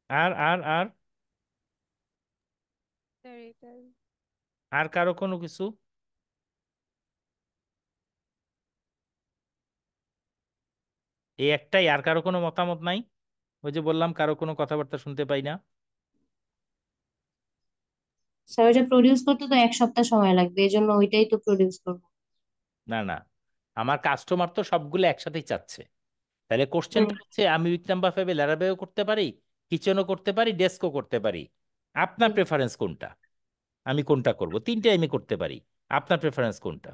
আর আর আর আর কারো কোনো কিছু? এই একটাই, আর কারো কোনো মতামত নাই? ওই যে বললাম কারো কোনো কথাবার্তা শুনতে পাই না। স্যার ওইটা প্রডিউস করতে তো 1 সপ্তাহ সময় লাগবে, এই জন্য ওইটাই তো প্রডিউস করবো। না না, আমার কাস্টমার তো সবগুলো একসাথেই চাচ্ছে। তাহলে হুম। কোশ্চেনটা হচ্ছে, আমি উইক নাম্বার 5-এ ল্যারাবেও করতে পারি, কিচেনও করতে পারি, ডেস্কও করতে পারি। আপনার হুম। প্রেফারেন্স কোনটা? আমি কোনটা করব? 3টাই আমি করতে পারি, আপনার প্রেফারেন্স কোনটা?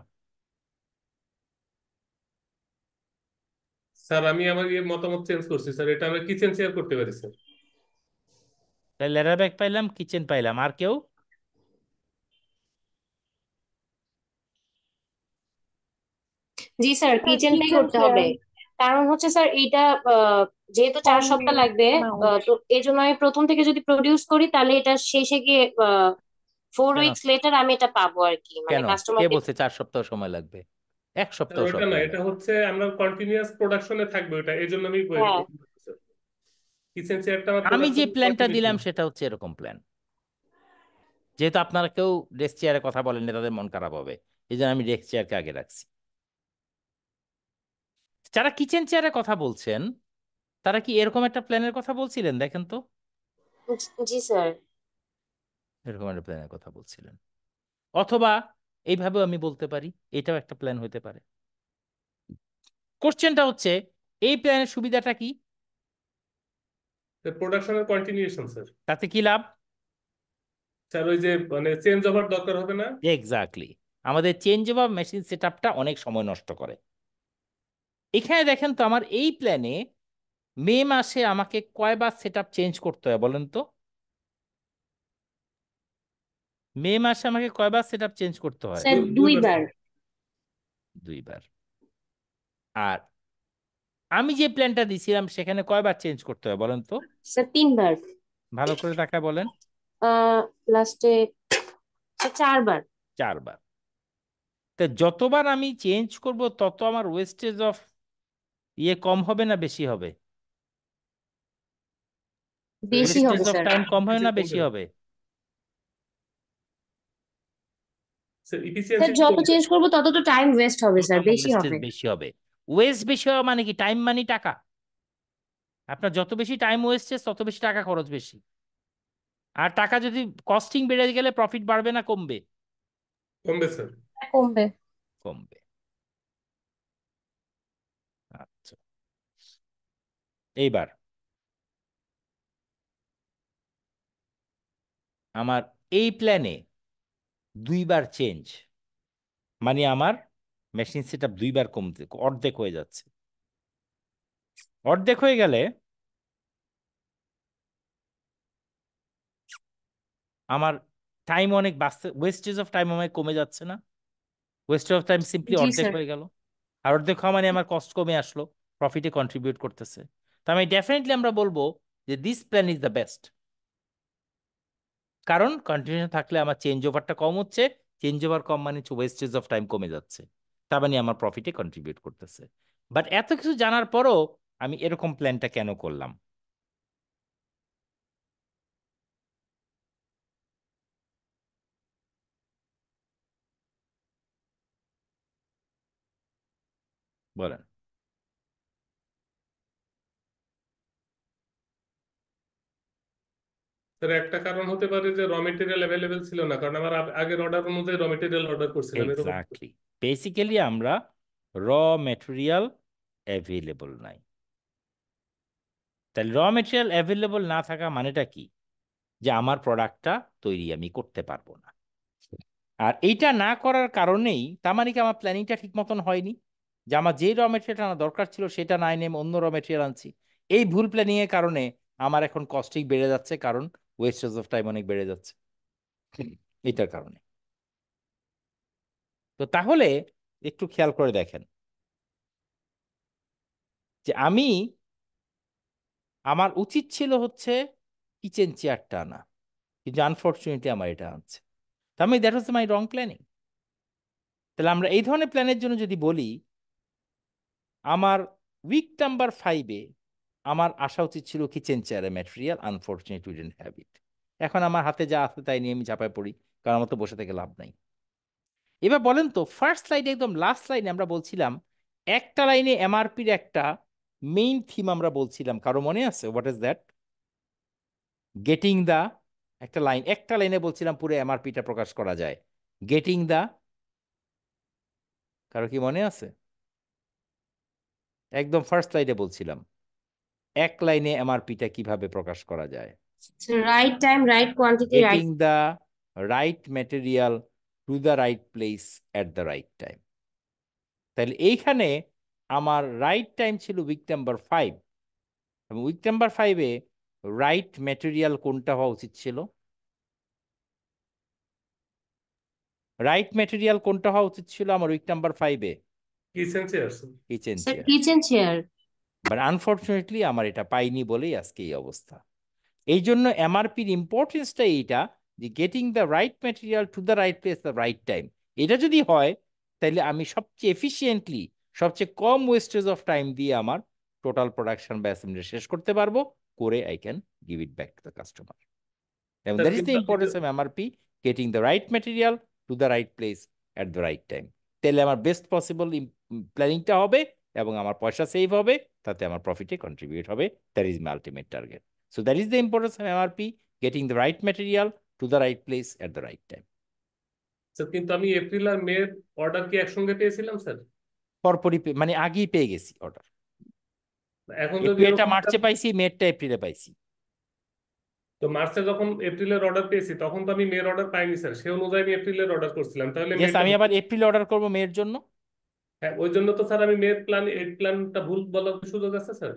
স্যার আমি আমার মতামত চেঞ্জ করছি স্যার, এটা আমরা কিচেন চেয়ার করতে পারি স্যার। তাহলে লেদার ব্যাগ পাইলাম, কিচেন পাইলাম, আর কেউ? জি স্যার, স্যার কিচেনটাই কিচেন করতে চেয়ার হবে। কারণ হচ্ছে স্যার এইটা যেহেতু 4 সপ্তাহ কম লাগবে, অ্যামাউন্ট। তো এই জন্য আমি প্রথম থেকে যদি প্রডিউস করি তাহলে এটা শেষে গিয়ে 4 কেন? উইকস লেটার আমি এটা পাবো আর কি, মানে কেন? কে কাস্টমারকে। বলছে 4 সপ্তাহ সময় লাগবে? এক স্যার সপ্তাহ ওইটা না, সময় এটা লাগবে। হচ্ছে আমরা কন্টিনিউয়াস প্রোডাকশনে থাকবে ওটা, এই জন্য আমি হ্যাঁ কিচেন চেয়ারটা আমার আমি যে প্রোডাকশন প্ল্যানটা কন্টিনিউয়াস। দিলাম সেটা হচ্ছে এরকম প্ল্যান। যেহেতু আপনারা কেউ ডেস্ক চেয়ারে কথা বলেননি, তাদের মন খারাপ হবে, এই জন্য আমি ডেস্ক চেয়ারকে আগে রাখছি। যারা কিচেন চেয়ারে কথা বলছেন তারা কি এরকম একটা প্ল্যানের কথা বলছিলেন? দেখেন তো, জি স্যার। এরকম একটা প্ল্যানের কথা বলছিলেন। অথবা এইভাবেও আমি বলতে পারি, এটাও একটা প্ল্যান হতে পারে। কোশ্চেনটা হচ্ছে, এই প্ল্যানের সুবিধাটা কি? প্রোডাকশনের কন্টিনিউয়েশন স্যার। তাতে কি লাভ? স্যার ওই যে মানে চেঞ্জ ওভার দরকার হবে না। এক্স্যাক্টলি, আমাদের চেঞ্জ ওভার মেশিন সেটআপটা অনেক সময় নষ্ট করে। এখানে দেখেন তো, আমার এই প্ল্যানে মে মাসে আমাকে কয়বার সেটআপ চেঞ্জ করতে হয় বলেন তো? মে মাসে আমাকে কয়বার সেট আপ চেঞ্জ করতে হয়? স্যার দুইবার দুইবার। স্যার। 2বার। আর আমি যে প্ল্যানটা দিছিলাম সেখানে কয়বার চেঞ্জ করতে হয় বলেন তো? স্যার তিনবার। ভালো করে তাকায় বলেন। লাস্টে চারবার। 4বার। তো যতবার আমি চেঞ্জ করব তত আমার ওয়েস্টেজ অফ কম হবে না বেশি হবে? বেশি ওয়েস্টেজ হবে অফ স্যার। টাইম কম হবে ইফিসিয়েন্সি না কমবে বেশি হবে? স্যার, স্যার ইফিসিয়েন্সি তো যত কমবে। চেঞ্জ করবো তত তো টাইম ওয়েস্ট হবে তত স্যার, আমার বেশি ওয়েস্টেজ হবে। বেশি হবে। ওয়েস্ট বেশি হওয়া মানে কি? টাইম মানে টাকা। আপনার যত বেশি টাইম ওয়েস্টেজ তত বেশি টাকা খরচ বেশি। আর টাকা যদি কস্টিং বেড়ে গেলে প্রফিট বাড়বে না কমবে? কমবে স্যার। কমবে। কমবে। আচ্ছা, এইবার আমার এই প্ল্যানে 2বার চেঞ্জ মানে আমার মেশিন সেট আপ 2বার কমতে অর্ধেক হয়ে যাচ্ছে। অর্ধেক হয়ে গেলে আমার টাইম অনেক বাঁচতে, ওয়েস্টেজ অফ টাইম আমার কমে যাচ্ছে না? ওয়েস্টেজ অফ টাইম সিম্পলি জি অর্ধেক স্যার। হয়ে গেল। আর অর্ধেক হওয়া মানে আমার কস্ট কমে আসলো, প্রফিটে কন্ট্রিবিউট করতেছে। তো আমি ডেফিনেটলি আমরা বলবো যে this plan is the best. কারণ কন্টিনিউশন থাকলে আমার চেঞ্জ ওভারটা কম হচ্ছে, চেঞ্জ ওভার কম মানে ওয়েস্টেজ অফ টাইম কমে যাচ্ছে, তার মানে আমার প্রফিটে কন্ট্রিবিউট করতেছে। বাট এত কিছু জানার পরও আমি এরকম প্ল্যানটা কেন করলাম? বলেন। স্যার, একটা কারণ হতে পারে যে র মেটেরিয়াল অ্যাভেলেবেল ছিল না, কারণ আমার আগের অর্ডার অনুযায়ী র মেটেরিয়াল অর্ডার করছিলাম, এরকম। এক্স্যাক্টলি। বেসিক্যালি আমরা র মেটেরিয়াল অ্যাভেলেবল নাই। তাহলে র মেটেরিয়াল অ্যাভেলেবল না থাকা মানেটা কি? যে আমার প্রোডাক্টটা তৈরি আমি করতে পারবো না। আর এইটা না করার কারণেই তার মানে কি আমার প্ল্যানিংটা ঠিক মতন হয়নি, যে আমার যে র মেটেরিয়ালটা আনা দরকার ছিল সেটা না এনে আমি অন্য র মেটেরিয়াল আনছি। এই ভুল প্ল্যানিং এর কারণে আমার এখন কস্টিং বেড়ে যাচ্ছে, কারণ ওয়েস্টেজ অফ টাইম অনেক বেড়ে যাচ্ছে এটার কারণে। তো তাহলে একটু খেয়াল করে দেখেন যে আমার উচিত ছিল হচ্ছে কিচেন চেয়ারটা আনা, কিন্তু আনফর্চুনেটলি আমার এটা আনছে। তার মানে that was my wrong planning. তাহলে আমরা এই ধরনের প্ল্যানের জন্য যদি বলি, আমার উইক নাম্বার 5-এ আমার আসা উচিত ছিল কিচেন চেয়ারের material, unfortunate we didn't have it. এখন আমার হাতে যা আছে তাই নিয়ে আমি ঝাঁপায় পড়ি, কারণ আমার তো বসে থেকে লাভ নাই। এবার বলেন তো, ফার্স্ট স্লাইডে একদম লাস্ট লাইনে আমরা বলছিলাম, একটা লাইনে এমআরপির একটা মেইন থিম আমরা বলছিলাম, কারো মনে আছে? What is that? গেটিং দা, একটা লাইন, একটা লাইনে বলছিলাম পুরো এমআরপিটা প্রকাশ করা যায়। গেটিং দা, কারো কি মনে আছে? একদম ফার্স্ট স্লাইডে বলছিলাম এক লাইনে এমআরপিটা কিভাবে প্রকাশ করা যায়। Right time, right quantity, right. Getting the right material to the right place at the right time. তাহলে এইখানে আমার রাইট টাইম ছিল উইক নাম্বার 5, এবং উইক নাম্বার 5-এ রাইট ম্যাটেরিয়াল কোনটা হওয়া উচিত ছিল? রাইট ম্যাটেরিয়াল কোনটা হওয়া উচিত ছিল আমার উইক নাম্বার 5-এ? Kitchen chair sir. Kitchen sir chair. Kitchen chair. But unfortunately আমার এটা পাইনি বলেই আজকে এই অবস্থা। এই জন্য এমআরপির ইম্পর্টেন্সটা এইটা, যে getting the right material to the right place the right time. এটা যদি হয় তাহলে আমি সবচেয়ে এফিসিয়েন্টলি, সবচেয়ে কম ওয়েস্টেজ অফ টাইম দিয়ে আমার টোটাল প্রোডাকশন বা অ্যাসেম্বলি শেষ করতে পারবো, করে I can give it back to the customer. এবং স্যার, দ্যাট ইজ দ্য কিন্তু আপনি importance of MRP, getting the right material to the right place at the right time. তাহলে আমার বেস্ট পসিবল প্ল্যানিংটা হবে এবং আমার পয়সা সেভ হবে, তাতে আমার প্রফিটে কন্ট্রিবিউট হবে। That is my ultimate target. So that is the importance of MRP, getting the right material to the right place at the right time. Sir, কিন্তু আমি এপ্রিল আর মে অর্ডার কি একসঙ্গে পেয়েছিলাম স্যার? পরপরই মানে আগেই পেয়ে গেছি অর্ডার। এখন যদি এপ্রিলটা এরকম মার্চে পাইছি, মেটা এপ্রিলে পাইছি। তো মার্চে যখন এপ্রিলের অর্ডার পেয়েছি তখন তো আমি মের অর্ডার পাইনি স্যার, সে অনুযায়ী আমি এপ্রিলের অর্ডার করছিলাম, তাহলে ইয়েস, মেটা আমি আবার এপ্রিল অর্ডার করবো মেয়ের জন্য। হ্যাঁ, ওই জন্য তো স্যার আমি মের প্ল্যান, এই প্ল্যানটা ভুল বলার কি সুযোগ আছে স্যার?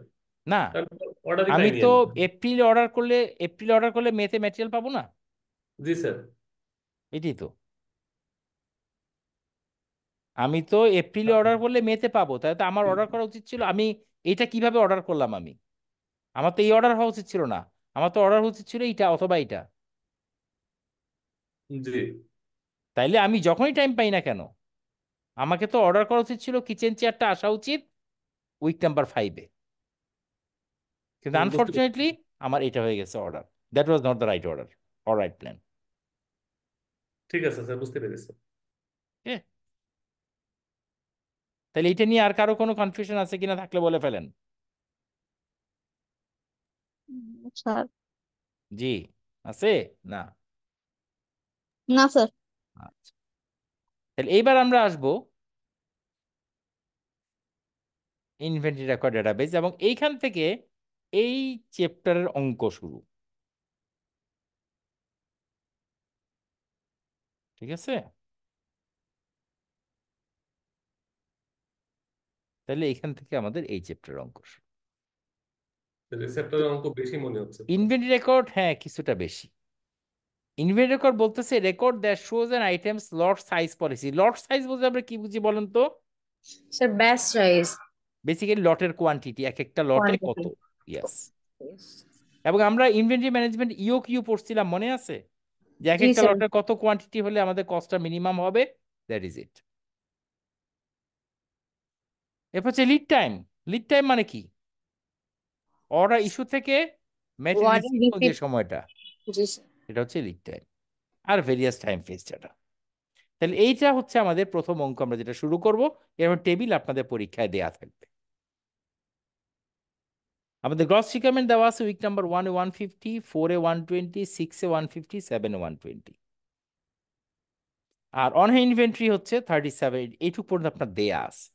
না, কারণ অর্ডারই আমি পাইনি তো আমি। এপ্রিলে অর্ডার করলে, এপ্রিলে অর্ডার করলে মেতে ম্যাটেরিয়াল পাবো না? জি স্যার। এটাই তো। আমি তো এপ্রিলে অর্ডার করলে মেতে পাবো, তাই তো আমার অর্ডার করা উচিত ছিল। আমি এটা কিভাবে অর্ডার করলাম আমি? আমার তো এই অর্ডার হওয়া উচিত ছিল না। আমার তো অর্ডার উচিত ছিল এইটা অথবা এইটা। জি। তাইলে আমি যখনই টাইম পাই না কেন, আমাকে তো অর্ডার করা উচিত ছিল কিচেন চেয়ারটা আসা উচিত উইক নাম্বার 5-এ। কিন্তু বুঝতে পেরেছি। আনফরচুনেটলি আমার এটা হয়ে গেছে order. That was not the right order or right plan. ঠিক আছে স্যার, বুঝতে পেরেছি। তাহলে এটা নিয়ে আর কারো কোনো কনফিউশন আছে কিনা, থাকলে বলে ফেলেন। স্যার। জি আছে? না? না স্যার। আচ্ছা, তাহলে এইবার আমরা আসবো ইনভেন্টরি রেকর্ড ডেটাবেস, এবং এইখান থেকে এই চ্যাপ্টারের অঙ্ক শুরু। ঠিক আছে? তাহলে এইখান থেকে আমাদের এই চ্যাপ্টারের অঙ্ক শুরু। চ্যাপ্টারের অঙ্ক বেশি মনে হচ্ছে। ইনভেন্টরি রেকর্ড, হ্যাঁ কিছুটা বেশি। ইনভেন্টরি রেকর্ড বলতেছে record that shows an items lot size policy. Lot size বলতে আমরা কি বুঝি বলেন তো? স্যার ব্যাচ সাইজ, বেসিক্যালি লটের কোয়ান্টিটি, এক একটা লটে কোয়ান্টিটি। কত। ইয়েস। এবং আমরা ইনভেন্টরি ম্যানেজমেন্ট ইও কিউ পড়ছিলাম, মনে আছে? যে এক জি একটা স্যার। লটের কত কোয়ান্টিটি হলে আমাদের কস্টটা মিনিমাম হবে। That is it. এরপর হচ্ছে লিড টাইম। লিড টাইম মানে কি? অর্ডার ইস্যু থেকে ম্যাটেরিয়াল ওয়ার্ডেন রিসিভ যে রিপিট। সময়টা, জি স্যার। এটা হচ্ছে লিড টাইম। আর ভেরিয়াস টাইম ফেজ ডাটা। তাহলে এইটা হচ্ছে আমাদের প্রথম অঙ্ক, আমরা যেটা শুরু করব। এরপর টেবিল আপনাদের পরীক্ষায় দেয়া থাকবে। আমাদের গ্রস রিকোয়ারমেন্ট দেওয়া আছে উইক নাম্বার 1-এ 150, 4-এ 120, 6-এ 150, 7-এ 120। আর অন হ্যান্ড ইনভেন্টরি হচ্ছে 37। এইটুকু পর্যন্ত আপনার দেয়া আছে।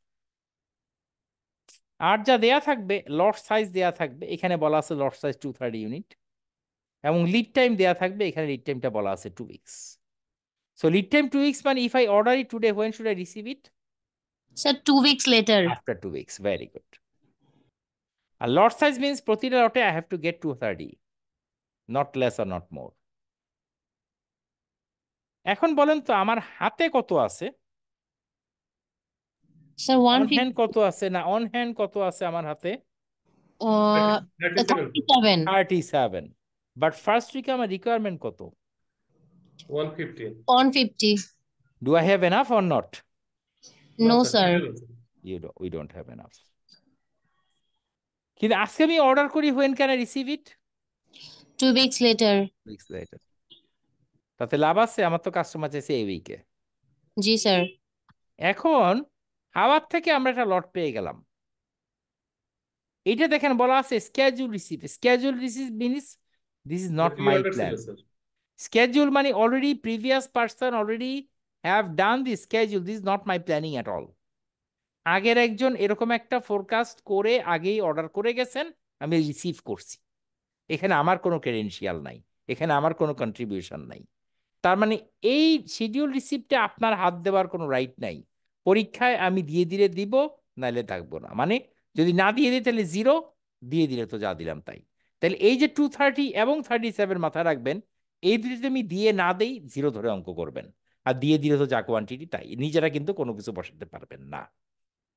আর যা দেয়া থাকবে, লট সাইজ দেয়া থাকবে, এখানে বলা আছে লট সাইজ 230 ইউনিট। এবং লিড টাইম দেয়া থাকবে, এখানে লিড টাইমটা বলা আছে 2 weeks. So lead time 2 weeks মানে if I order it today, when should I receive it? Sir 2 weeks later. After 2 weeks. Very good. আর লট সাইজ মিনস প্রতিটা লটে I have to get 230, not less আর not more. এখন বলেন তো আমার হাতে কত আছে? Sir on hand 150। কত আছে, না অন হ্যান্ড কত আছে আমার হাতে? 37 37। 37। বাট ফার্স্ট উইকে আমার রিকোয়ারমেন্ট কত? 150। 150। Do I have enough or not? না no sir, sir. We don't have enough. কিন্তু আজকে আমি অর্ডার করি, when can I receive it? 2 weeks later. Weeks later. তাতে লাভ আছে, আমার তো কাস্টমার চাইছে এই উইকে। জি স্যার। এখন হাওয়ার থেকে আমরা একটা লট পেয়ে গেলাম। এইটা দেখেন বলা আছে schedule receive. Schedule receive means this is not pre my order ছিল প্ল্যান। স্যার। Schedule মানে already previous person already have done the schedule. This is not my planning at all. আগের একজন এরকম একটা ফোরকাস্ট করে আগেই অর্ডার করে গেছেন, আমি রিসিভ করছি। এখানে আমার কোনো ক্রেডেনশিয়াল নাই, এখানে আমার কোনো কন্ট্রিবিউশন নাই। তার মানে এই শিডিউল রিসিপ্টে আপনার হাত দেওয়ার কোনো রাইট নাই। পরীক্ষায় আমি দিয়ে দিলে দিব, নাইলে থাকবো না। মানে যদি না দিয়ে দিই তাহলে 0, দিয়ে দিলে তো যা দিলাম তাই। তাহলে এই যে 230 এবং 37 মাথায় রাখবেন, এই দুটো যদি আমি দিয়ে না দেই 0 ধরে অঙ্ক করবেন। আর দিয়ে দিলে তো যা কোয়ান্টিটি তাই, নিজেরা কিন্তু কোনো কিছু বসাতে পারবেন না।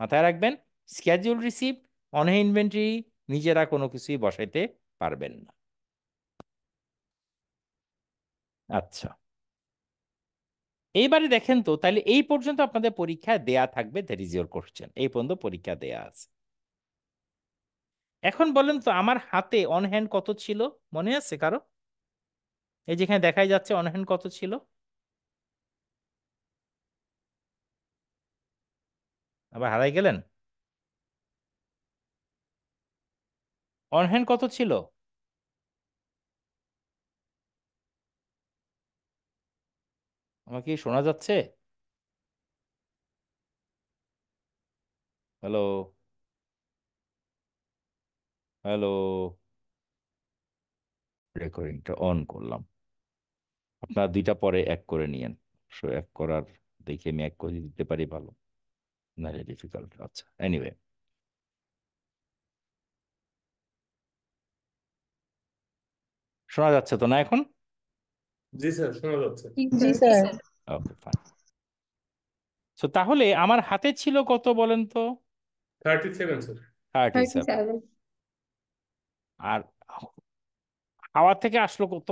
মাথায় রাখবেন, স্কেডিউল রিসিপ্ট, অন ইনভেন্টরি নিজেরা কোনো কিছুই বসাইতে পারবেন না। আচ্ছা, এইবারে দেখেন তো, তাহলে এই পর্যন্ত আপনাদের পরীক্ষা দেয়া থাকবে। That is your question. এই পর্যন্ত পরীক্ষা দেয়া আছে। এখন বলেন তো আমার হাতে অন হ্যান্ড কত ছিল, মনে আছে কারো? এই যেখানে দেখাই যাচ্ছে অন হ্যান্ড কত ছিল। আবার হারাই গেলেন। অন হ্যান্ড কত ছিল? আমাকে কি শোনা যাচ্ছে? হ্যালো? হ্যালো? রেকর্ডিংটা অন করলাম। আপনার দুইটা পরে এক করে নিয়েন। সো এক করার দেখে আমি এক করে দিতে পারি ভালো, নাহলে ডিফিকাল্ট। আচ্ছা, এনিওয়ে, শোনা যাচ্ছে তো না এখন? জি স্যার, শোনা যাচ্ছে। জি স্যার। Okay fine. সো তাহলে আমার হাতে ছিল কত বলেন তো? 37 স্যার। 37। আর হাওয়া থেকে আসলো কত?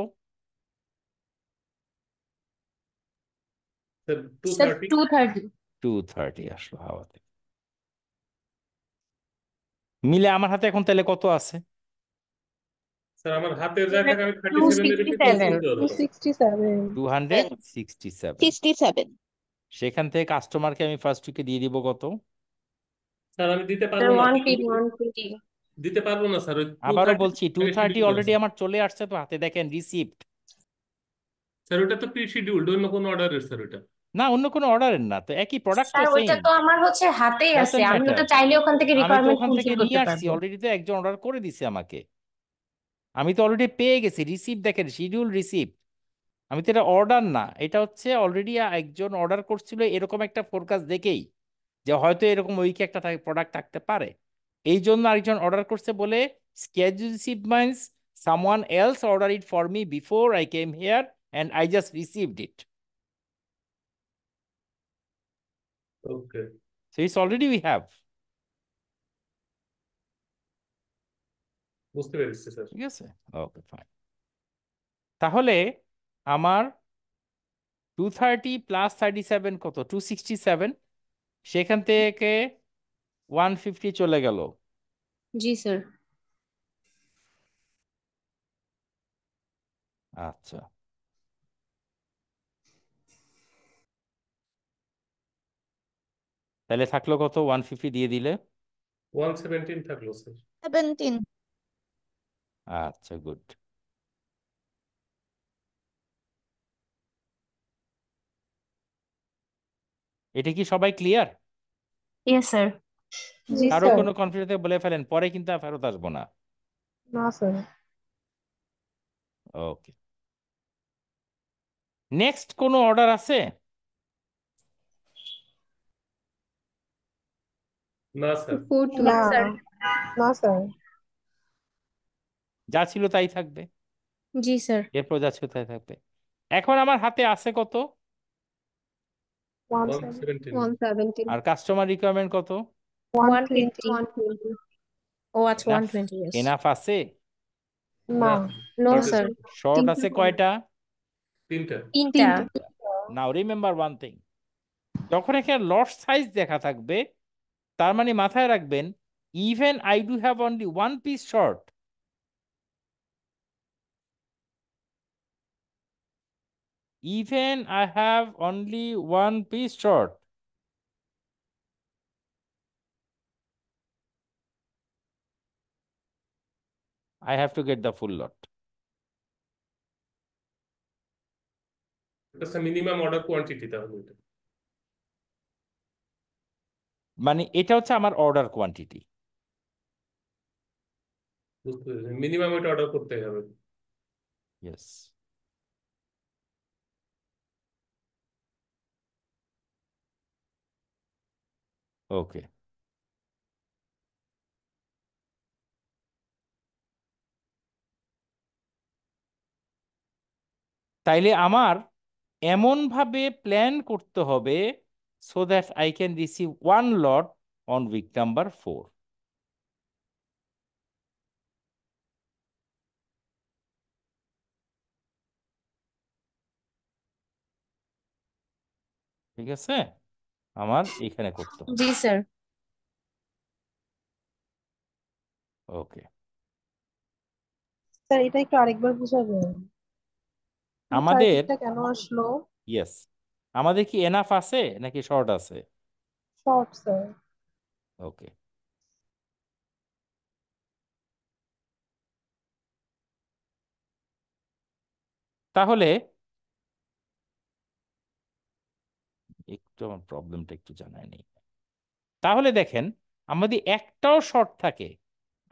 Sir sir 230। 230। 230 আসলো হাওয়া থেকে। মিলে আমার হাতে এখন তাহলে কত আছে? স্যার আমার হাতে যা থাকে আমি 37 এর রিপিট বলছি 267। কিন্তু টু সিক্সটি সেভেন 267। 67। সেখান থেকে কাস্টমারকে আমি ফার্স্ট উইকে দিয়ে দিব কত? স্যার আমি দিতে স্যার পারবো না, 120। দিতে পারবো না স্যার, ওই আবারও 230 বলছি টাকা 230 শিডিউল অলরেডি আছে। আমার চলে আসছে তো হাতে, দেখেন রিসিপ্ট। স্যার ওটা তো প্রি শিডিউলড, অন্য কোনো অর্ডারের স্যার ওটা। না, অন্য কোনো অর্ডারের না তো, একই প্রোডাক্ট তো স্যার ওইটা সেম। তো আমার হচ্ছে হাতেই আছে, ডাজন্ট আমি ওটা ম্যাটার, চাইলে ওখান থেকে আমি তো রিকোয়ারমেন্ট ওখান থেকে ফুলফিল নিয়ে করতে আসছি, পারবো। অলরেডি তো একজন অর্ডার করে দিছে আমাকে। আমি তো অলরেডি পেয়ে গেছি রিসিপ্ট, দেখেন শিডিউল রিসিপ্ট। আমি তো এটা অর্ডার না, এটা হচ্ছে অলরেডি একজন অর্ডার করছিল এরকম একটা ফোরকাস্ট দেখেই, যে হয়তো এরকম উইকে একটা প্রোডাক্ট থাকতে পারে, এই জন্য আরেকজন অর্ডার করছে বলে schedule receipt means someone else ordered it for me before I came here and I just received it. Okay, So it's already we have. বুঝতে পেরেছি স্যার। ঠিক আছে, ওকে ফাইন। তাহলে আমার 230 প্লাস 37 কত? 267। সেখান থেকে 150 চলে গেল। জি স্যার। আচ্ছা, তাহলে থাকলো কত? 150 দিয়ে দিলে 117 থাকলো স্যার। 17। আচ্ছা, গুড। এটা কি সবাই ক্লিয়ার? Yes sir. জি কারো স্যার। কোনো কনফিউশন বলে ফেলেন, পরে কিন্তু আর ফেরত আসবো না। না স্যার। ওকে, নেক্সট কোনো অর্ডার আছে? না স্যার। না না স্যার। যা ছিল তাই থাকবে, জি স্যার। এরপর যা ছিল তাই থাকবে। এখন আমার হাতে আছে কত? 117। 117। আর কাস্টমার রিকোয়ারমেন্ট কত? 150। ও আচ্ছা, এনাফ? 120। ইয়েস। এনাফ আছে? না না। No shortage sir. শর্ট আছে কয়টা? তিনটা। তিনটা। নাও রিমেম্বার ওয়ান থিং, যখন এখানে লট সাইজ দেখা থাকবে, তার মানে মাথায় রাখবেন even I do have only one piece short, even I have only one piece short, I have to get the full lot. এটা মিনিমাম অর্ডার কোয়ান্টিটি তাহলে এটা। মানে এটা হচ্ছে আমার অর্ডার কোয়ান্টিটি। বুঝতে পেরেছি, মিনিমাম এটা অর্ডার করতে হবে। ইয়েস। ওকে, তাইলে আমার এমন ভাবে প্ল্যান করতে হবে so that I can receive one lot on week number 4। ঠিক আছে, আমার এখানে করতে হবে। জি স্যার। ওকে, স্যার এটা একটু আরেকবার বুঝাবেন, আমাদের 230টা কেন আসলো? ইয়েস, আমাদের কি এনাফ আছে নাকি শর্ট আছে? Short sir. ওকে, তাহলে একটু আমার প্রবলেমটা একটু জানাই নেই। তাহলে দেখেন, আমাদের একটাও শর্ট থাকে,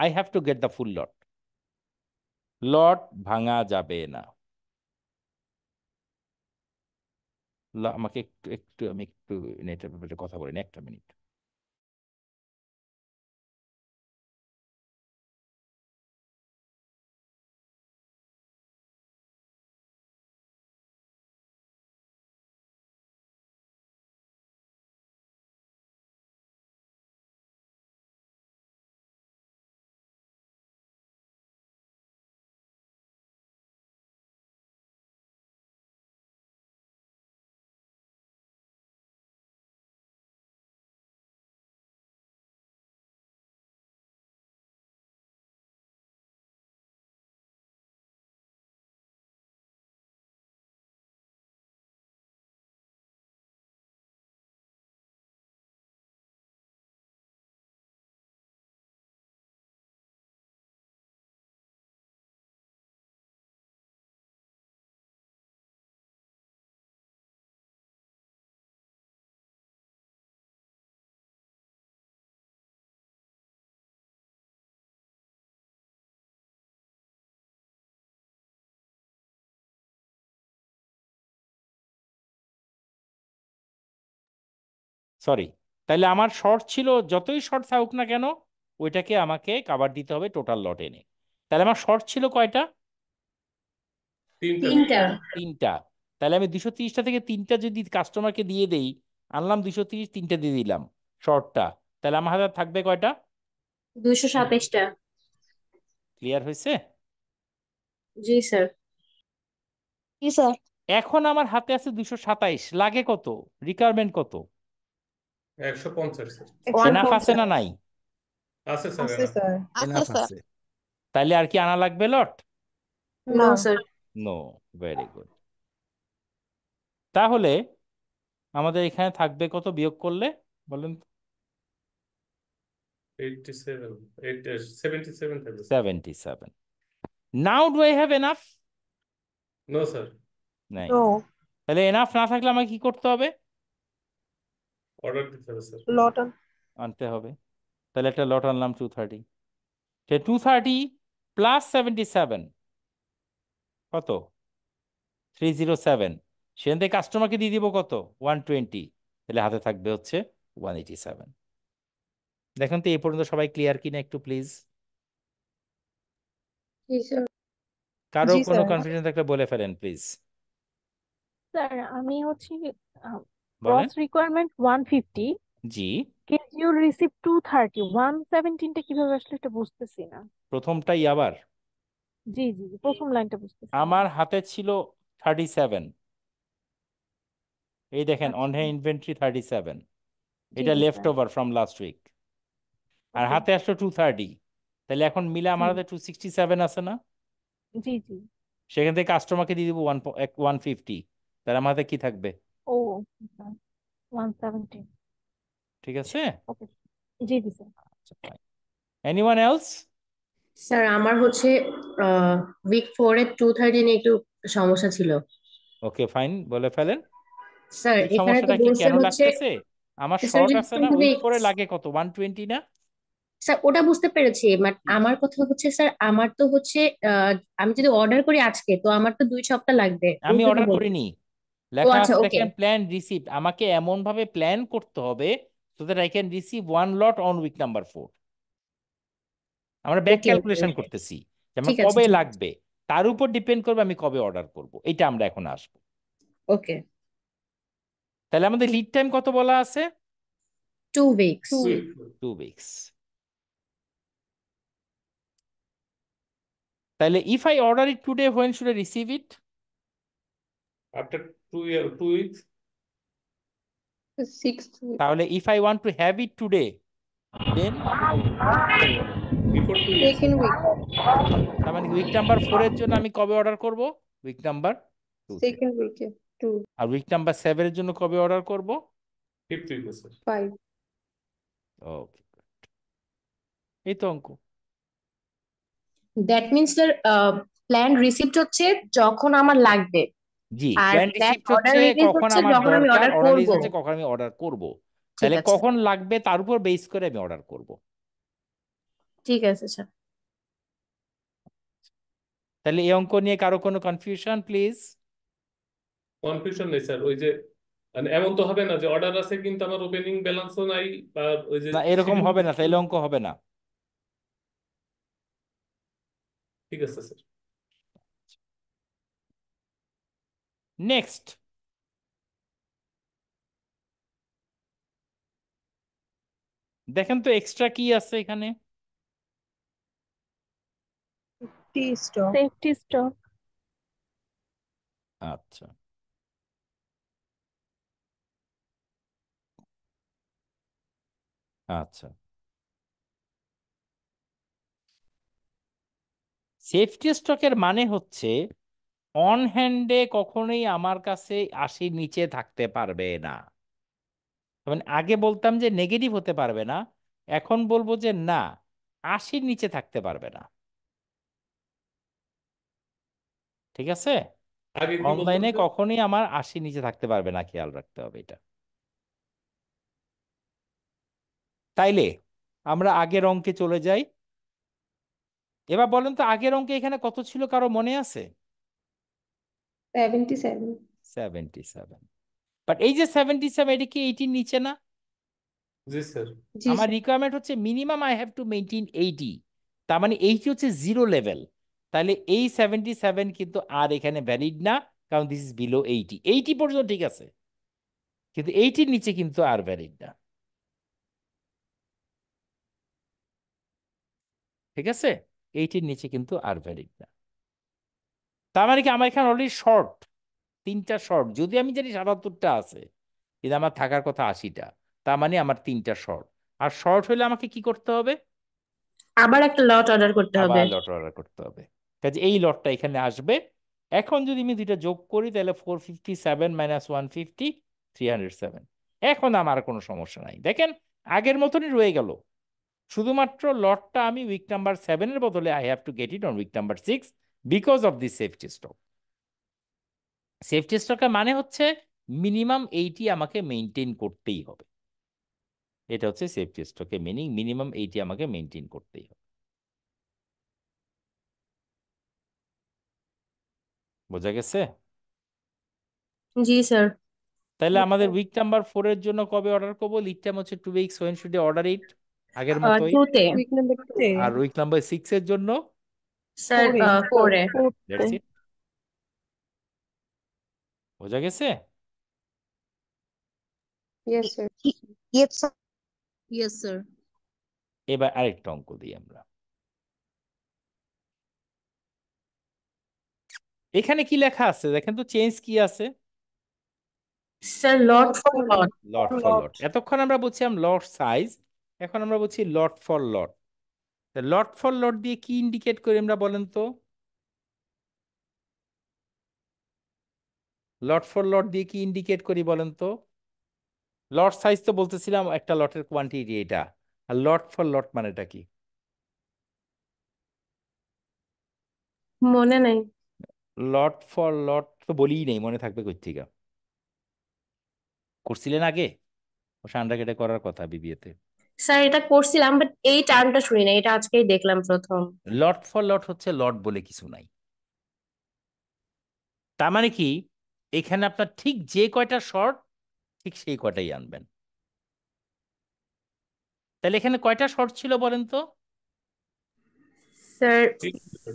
I have to get the full lot, lot ভাঙা যাবে না। আমাকে একটু একটু আমি একটু নেটের ব্যাপারে কথা বলি না, একটা মিনিট। সরি, তাহলে আমার শর্ট ছিল, যতই শর্ট থাকুক না কেন ওইটাকে আমাকে কাভার দিতে হবে টোটাল লট এনে। তাহলে আমার শর্ট ছিল কয়টা? তিনটা তিনটা। তিনটা। তাহলে আমি 230টা থেকে তিনটা যদি কাস্টমারকে দিয়ে দেই, আনলাম 230, তিনটা দিয়ে দিলাম শর্টটা, তাহলে আমার হাতে থাকবে কয়টা? 227টা। ক্লিয়ার হয়েছে? জি স্যার। জি স্যার। এখন আমার হাতে আছে 227, লাগে কত? রিকোয়ারমেন্ট কত? 150 স্যার। এনাফ আছে না 150 নাই? আছে স্যার আছে এনাফ। স্যার। আছে এনাফ স্যার। আছে। তাহলে আর কি আনা লাগবে লট? নো না। স্যার। নো। Very good. তাহলে আমাদের এখানে থাকবে কত বিয়োগ করলে বলেন তো? 87 77 থাকবে sir. 77। Now do I have enough? No sir. নাই। নো। তাহলে এনাফ না থাকলে আমাকে কি করতে হবে? অর্ডার দিতে হবে স্যার। লট আনতে হবে। তাহলে একটা লট আনলাম 230। সে 230 প্লাস 77 কত? 307। সেখান থেকে কাস্টমারকে দিয়ে দিব কত? 120। তাহলে হাতে থাকবে হচ্ছে 187। দেখুন তো এই পর্যন্ত সবাই ক্লিয়ার কিনা একটু প্লিজ। G sir. কারো জি কোনো স্যার। কনফিউশন থাকলে বলে ফেলেন প্লিজ। স্যার আমি হচ্ছে বলেন। গ্রস রিকোয়ারমেন্ট 150, জি। স্কেডিউল রিসিভ 230, 117টা কিভাবে আসলে এটা বুঝতেছি না। প্রথমটাই আবার জি জি জি, প্রথম লাইনটা বুঝতেছি না। আমার হাতে ছিল 37। এই দেখেন অন আচ্ছা। Hand inventory 37। জি এটা জি left sir. Over from last week. আর ওকে। হাতে আসলো 230। তাহলে এখন মিলে জি আমার হাতে 267 আছে না? জি জি। সেখান থেকে কাস্টমারকে দিয়ে দিব 150। তাহলে আমার হাতে কি থাকবে? ও 170। ঠিক আছে। ওকে। জি জি স্যার। Anyone else? স্যার আমার হচ্ছে উইক 4 এর 230 নিয়ে একটু সমস্যা ছিল। ওকে ফাইন, বলে ফেলেন। স্যার এই এখানে তো সমস্যাটা কি বলছে কেন হচ্ছে, লাগতেছে? আমার স্যার শর্ট যে আছে টু না, উইক 4 এ উইকস। লাগে কত? 120 না? স্যার ওটা বুঝতে পেরেছি, বাট আমার কথা হচ্ছে স্যার আমার তো হচ্ছে আহ, আমি যদি অর্ডার করি আজকে তো আমার তো 2 সপ্তাহ লাগবে ওই আমি জন্য অর্ডার বলছি। করিনি। ও লেখা আচ্ছা, আছে ওকে। দেখেন প্ল্যান রিসিভ। আমাকে এমন ভাবে প্ল্যান করতে হবে so that I can receive 1 lot on week number 4। আমরা ব্যাক ওকে ওকে ক্যালকুলেশন ওকে। করতেছি যে আমার ঠিক আছে কবে ঠিক আছে। লাগবে, তার উপর ডিপেন্ড করবে আমি কবে অর্ডার করব। এটা আমরা এখন আসবো। ওকে। তাহলে আমাদের লিড টাইম কত বলা আছে? 2 উইকস। 2 উইকস। তাহলে if I order it today, when should I receive it? After 2 weeks. 6th week। তাহলে if I want to have it today then? Before 2 weeks. 2nd week। তার মানে উইক নাম্বার 4 এর জন্য আমি কবে অর্ডার করব? Week number 2-তে। 2nd week এ 2 আর উইক নাম্বার 7 এর জন্য কবে অর্ডার করব? 5th উইকে স্যার। 5। ওকে, এই তো অঙ্ক। That means sir plan receipt হচ্ছে যখন আমার লাগবে, জি, আর প্ল্যান প্ল্যান রিসিপ্ট অর্ডার হচ্ছে রিলিজ কখন হচ্ছে আমার যখন আমি দরকার, অর্ডার অর্ডার করব। রিলিজ হচ্ছে কখন আমি অর্ডার করব। ঠিক তাহলে আছে। কখন লাগবে তার উপর বেস করে আমি অর্ডার করব। ঠিক আছে স্যার। তাহলে এই অঙ্ক নিয়ে কারো কোনো কনফিউশন প্লিজ? কনফিউশন নেই স্যার। ওই যে মানে এমন তো হবে না যে অর্ডার আছে কিন্তু আমার ওপেনিং ব্যালেন্সও নাই, বা ওই যে না, এরকম শিডিউল। হবে না, তাহলে অঙ্ক হবে না। ঠিক আছে স্যার। নেক্সট, দেখেন তো এক্সট্রা কি আছে এখানে? টি স্টক। Safety stock. আচ্ছা, আচ্ছা। সেফটি স্টকের মানে হচ্ছে অন হ্যান্ডে কখনোই আমার কাছে 80 নিচে থাকতে পারবে না। মানে আগে বলতাম যে নেগেটিভ হতে পারবে না, এখন বলবো যে না, 80 নিচে থাকতে পারবে না। ঠিক আছে? আগে কি বলতেন অনলাইনে স্যার? কখনোই আমার 80 নিচে থাকতে পারবে না, খেয়াল রাখতে হবে এটা। তাইলে আমরা আগের অঙ্কে চলে যাই। এবার বলেন তো আগের অঙ্কে এখানে কত ছিল, কারো মনে আছে? 77। 77। বাট এই যে 77, এটা কি 80 নিচে না? জি স্যার। জি আমার স্যার। রিকোয়ারমেন্ট হচ্ছে minimum I have to maintain 80, তার মানে 80 হচ্ছে জিরো লেভেল। তাহলে এই 77 কিন্তু আর এখানে ভ্যালিড না, কারণ দিস ইজ বিলো 80। 80 পর্যন্ত ঠিক আছে, কিন্তু 80-র নিচে কিন্তু আর ভ্যালিড না। ঠিক আছে, 80-র নিচে কিন্তু আর ভ্যালিড না। তার মানে কি আমার এখানে অলরেডি শর্ট, 3টা শর্ট। যদি আমি জানি 77টা আছে, কিন্তু আমার থাকার কথা 80টা, তার মানে আমার 3টা শর্ট। আর শর্ট হলে আমাকে কি করতে হবে? আবার একটা লট অর্ডার করতে হবে। আবার লট অর্ডার করতে হবে। কাজে এই লটটা এখানে আসবে। এখন যদি আমি দুইটা যোগ করি, তাহলে 457 - 150, 307। এখন আমার আর কোনো সমস্যা নাই। দেখেন আগের মতনই রয়ে গেল, শুধুমাত্র লটটা আমি উইক নাম্বার 7-এর বদলে I have to get it on week number 6 because of this safety stock. Safety স্টকের মানে হচ্ছে মিনিমাম 80 আমাকে মেনটেন করতেই হবে। এটা হচ্ছে সেফটি স্টকের মিনিং, মিনিমাম 80 আমাকে মেনটেন করতেই হবে। বোঝা গেছে? জি স্যার। তাহলে আমাদের উইক নাম্বার 4-এর জন্য কবে অর্ডার করবো? লিড টাইম হচ্ছে 2 weeks. When should order it? আগের মতোই। 2-তে। উইক নাম্বার 2-তে। আর উইক নাম্বার 6-এর জন্য স্যার 4-এ। 4-এ। 4th that's it. বোঝা গেছে? Yes sir. Yes, sir. Yes, sir. এবার আরেকটা অঙ্ক দিই আমরা। এখানে কি লেখা আছে দেখেন তো, চেঞ্জ কি আছে? Sir lot for lot. Lot for লট। এতক্ষণ আমরা বলছিলাম লট সাইজ, এখন আমরা বলছি lot for lot. Lot for লট দিয়ে কি ইন্ডিকেট করি আমরা বলেন তো? লট ফর লট দিয়ে কি ইন্ডিকেট করি বলেন তো? লট সাইজ তো বলতেছিলাম একটা লটের কোয়ান্টিটি এটা, আর লট ফর লট মানেটা কি? মনে নাই। লট ফর লট তো বলিই নেই, মনে থাকবে কই থেকে? করছিলেন আগে? ওসব আন্ডারগ্রেডে করার কথা বিবিএতে। স্যার এটা করছিলাম, বাট এই টার্মটা শুনি না, এটা আজকেই দেখলাম প্রথম। লট ফর লট হচ্ছে লট বলে কিছু নাই। তার মানে কি এখানে আপনার ঠিক যে কয়টা শর্ট ঠিক সেই কয়টাই আনবেন। তাহলে এখানে কয়টা শর্ট ছিল বলেন তো? স্যার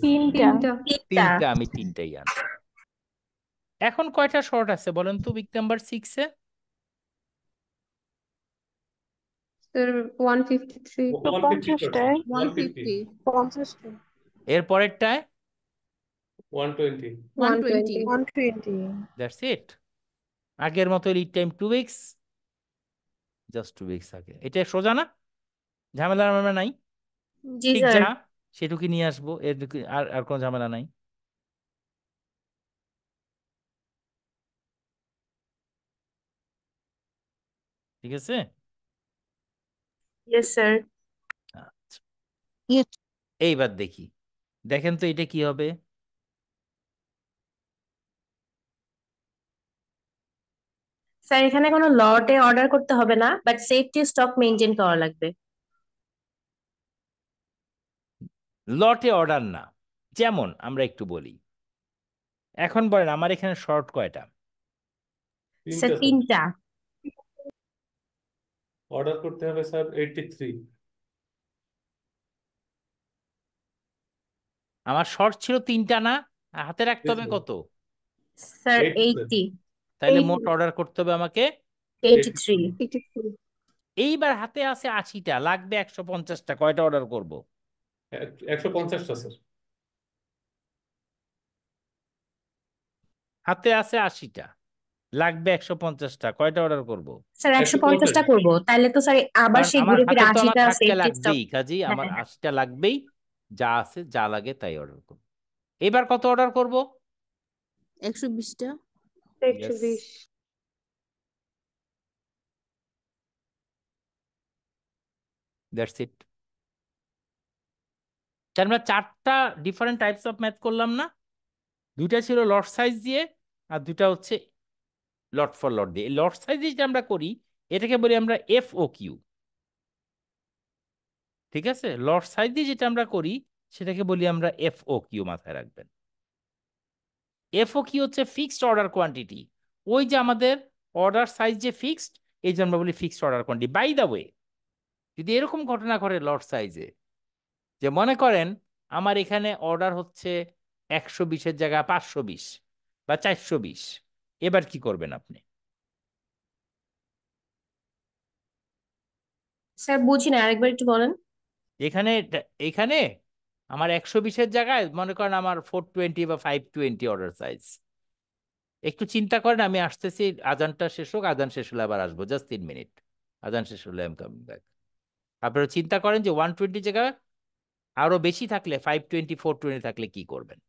3টা। 3টা। 3টা, আমি 3টাই আনছি। এখন কয়টা শর্ট আছে বলেন তো উইক নাম্বার 6-এ? স্যার 153। তো 50টায় 150, 50টা। এর পরেরটায় 120। 120। 120. That's it. আগের মতো lead time 2 weeks, just 2 weeks আগে। এটা সোজা না? ঝামেলা আমরা নাই। জি ঠিক স্যার। যা সেটুকু নিয়ে আসবো, এর আর আর কোনো ঝামেলা নাই। ঠিক আছে? Yes sir. আচ্ছা, Yes. এইবার দেখি, দেখেন তো এটা কি হবে। স্যার এখানে কোনো লটে অর্ডার করতে হবে না, বাট সেফটি স্টক মেনটেন করা লাগবে। লটে অর্ডার না, যেমন আমরা একটু বলি। এখন বলেন আমার এখানে শর্ট কয়টা? স্যার 3টা স্যার। 3টা। অর্ডার করতে হবে স্যার 83। আমার শর্ট ছিল 3টা না? আর হাতে রাখতে জি হবে স্যার। কত? Sir 80 sir. 80। তাইলে মোট অর্ডার করতে হবে আমাকে। 83। 83। এইবার হাতে আছে 80টা, লাগবে 150টা, কয়টা অর্ডার করব? 150টা স্যার। হাতে আছে 80টা, লাগবে 150টা, কয়টা অর্ডার করব? স্যার 150। 150টা করবো, তাহলে তো স্যার আবার কারণ সেই আমার ঘুরে ফিরে হাতে তো আমার 80টা থাকতে সেফটি স্টক। লাগবেই, কাজেই হ্যাঁ আমার হ্যাঁ। 80টা লাগবেই। যা আছে যা লাগে তাই অর্ডার করব। এবার কত অর্ডার করব? 120টা. ইয়েস, 120। That's it. তার আমরা 4টা ডিফারেন্ট টাইপস অফ ম্যাথ করলাম না? 2টা ছিল লট সাইজ দিয়ে, আর 2টা হচ্ছে লট ফর লট দিয়ে। এই লট সাইজ যেটা আমরা করি এটাকে বলি আমরা এফ ও কিউ। ঠিক আছে, লট সাইজ দিয়ে যেটা আমরা করি সেটাকে বলি আমরা এফ ও কিউ, মাথায় রাখবেন। এফ ও কিউ হচ্ছে ফিক্সড অর্ডার কোয়ান্টিটি। ওই যে আমাদের অর্ডার সাইজ যে ফিক্সড, এই যে আমরা বলি fixed order quantity. By the way, যদি এরকম ঘটনা ঘটে লট সাইজে, যে মনে করেন আমার এখানে অর্ডার হচ্ছে 120-এর জায়গায় 520 বা 420, এবার কি করবেন আপনি? স্যার বুঝি না, আরেকবার একটু বলেন। এখানে এখানে আমার 120-এর জায়গায় মনে করেন আমার 420 বা 520 অর্ডার সাইজ। একটু চিন্তা করেন, আমি আসতেছি, আজানটা শেষ হোক, আজান শেষ হলে আবার আসবো, জাস্ট 3 মিনিট, আজান শেষ হলে আমি কামিং ব্যাক। আপনারা চিন্তা করেন যে 120 জায়গায় আরো বেশি থাকলে, 520 420 থাকলে কি করবেন?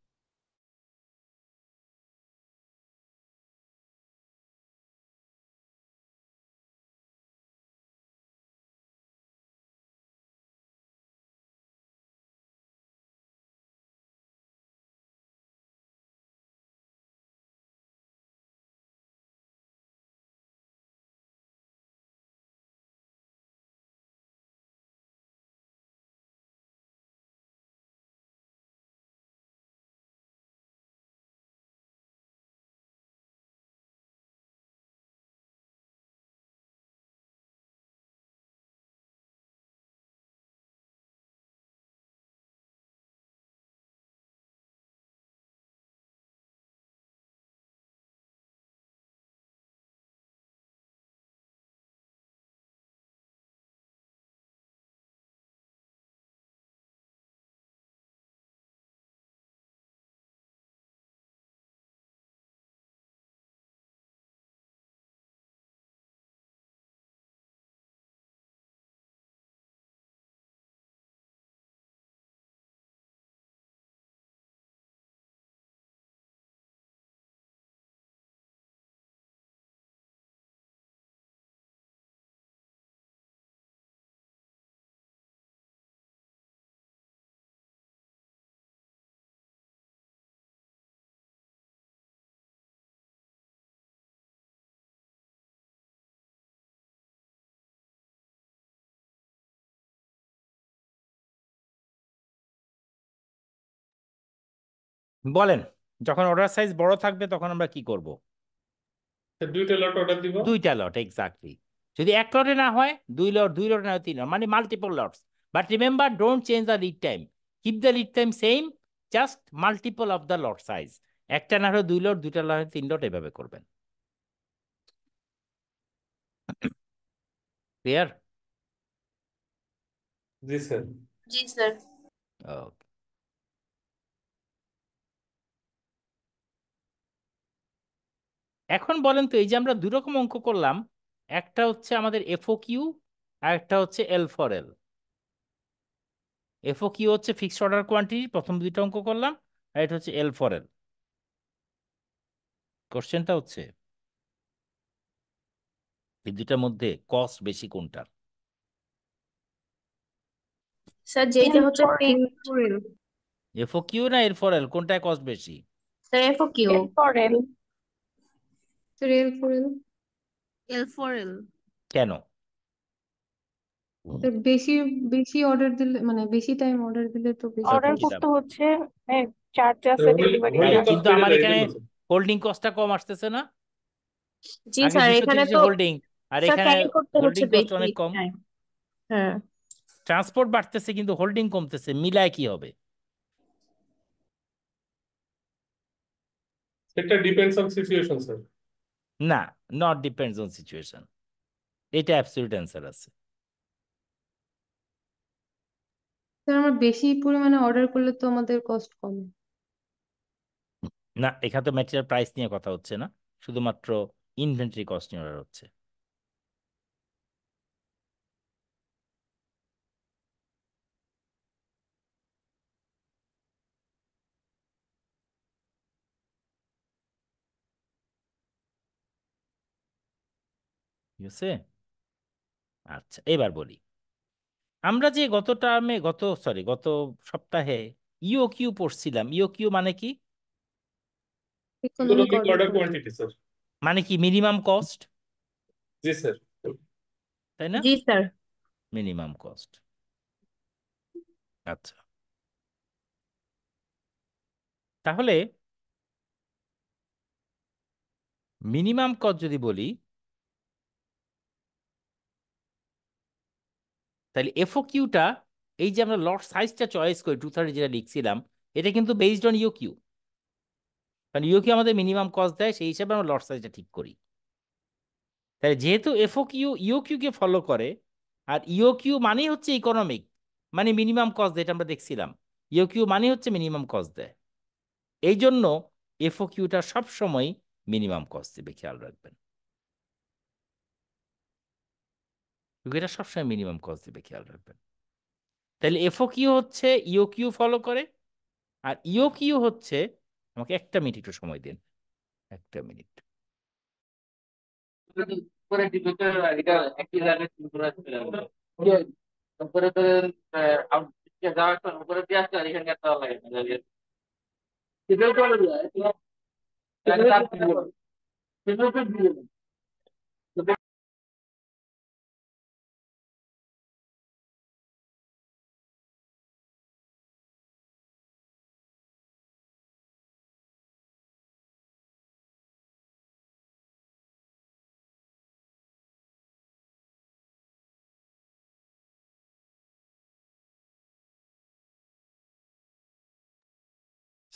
বলেন, যখন অর্ডার সাইজ বড় থাকবে তখন আমরা কি করব? দুইটা লট অর্ডার দিব। 2টা লট, এক্স্যাক্টলি। যদি এক লটে না হয় 2 লট, 2 লটে না হয় 3 লট, মানে multiple lots. But remember, don't change the lead time, keep the lead time same, just multiple of the lot size. একটা না হয় 2 লট, দুইটা না হয় 3 লট, এভাবে করবেন। ক্লিয়ার? জি স্যার। জি স্যার। ওকে। এখন বলেন তো, এই যে আমরা 2 রকম অঙ্ক করলাম, একটা হচ্ছে আমাদের এফও কিউ, আর একটা হচ্ছে এল ফর এল। এফও কিউ হচ্ছে ফিক্সড অর্ডার কোয়ান্টিটি, প্রথম 2টা অঙ্ক করলাম, আর এটা হচ্ছে এল ফর এল। কোশ্চেনটা হচ্ছে এই দুটার মধ্যে কস্ট বেশি কোনটার? স্যার যেটা হচ্ছে এল ফর এল। এফও কিউ না এল ফর এল, কোনটায় কস্ট বেশি? Sir F O Q. L for L. Sir L for L. L for L. কেন? স্যার বেশি বেশি অর্ডার দিলে, মানে বেশি টাইম অর্ডার দিলে তো বেশি অর্ডার কস্ট। করতে হচ্ছে, চার্জ আছে, delivery right, holding charge. Cost কিন্তু বেড়ে আমার যায় এই এখানে জন্য স্যার। হোল্ডিং কস্টটা কম আসতেছে না? জি আগে স্যার, এখানে 230-এ তো হোল্ডিং, আর স্যার এখানে ক্যারি করতে হচ্ছে হোল্ডিং কস্ট বেশি অনেক কম। টাইম। হ্যাঁ ট্রান্সপোর্ট বাড়তেছে কিন্তু হোল্ডিং কমতেছে, মিলায় কি হবে? এটা ডিপেন্ডস অন সিচুয়েশন স্যার। না, নট ডিপেন্ডস অন সিচুয়েশন, এটা অ্যাবসলিউট অ্যান্সার আছে। স্যার আমরা বেশি পরিমাণে অর্ডার করলে তো আমাদের কস্ট কমে। না, এখানে তো ম্যাটেরিয়াল প্রাইস নিয়ে কথা হচ্ছে না, শুধুমাত্র ইনভেন্টরি কস্ট নিয়ে অর্ডার হচ্ছে। ঠিক আছে? আচ্ছা, এবার বলি, আমরা যে গত টার্মে, গত সপ্তাহে ইও কিউ পড়ছিলাম, ইও কিউ মানে কি? Economic economic order order quantity. Quantity sir. মানে কি মিনিমাম কস্ট, জি স্যার। তাই না? জি স্যার। Minimum cost. আচ্ছা, তাহলে মিনিমাম কস্ট যদি বলি, তাহলে এফও কিউটা, এই যে আমরা লট সাইজটা চয়েস করি 230 যেটা লিখছিলাম, এটা কিন্তু বেসড অন ইউ কিউ, কারণ ইউ কিউ আমাদের মিনিমাম কস্ট দেয়, সেই হিসাবে আমরা লট সাইজটা ঠিক করি। তাহলে যেহেতু এফও কিউ ইউ কিউ কে ফলো করে, আর ইউ কিউ মানে হচ্ছে ইকোনমিক, মানে মিনিমাম কস্ট, যেটা আমরা দেখছিলাম, ইউ কিউ মানে হচ্ছে মিনিমাম কস্ট দেয়, এই জন্য এফও কিউটা সবসময় মিনিমাম কস্ট দেবে, খেয়াল রাখবেন। এটা সবসময় মিনিমাম কস্ট দেবে, খেয়াল রাখবেন। তাহলে এফও কিউ হচ্ছে ইউ কিউ ফলো করে, আর ইউ কিউ হচ্ছে, আমাকে একটা মিনিট একটু সময় দিন, একটা মিনিট। উপরে টিপে এটা একই জায়গায় উপরে তো যাওয়ার সময় উপরে দিয়ে আসতে আর এখানে একটা লাগে টিপেও চলে যায় টিপেও তো দিয়ে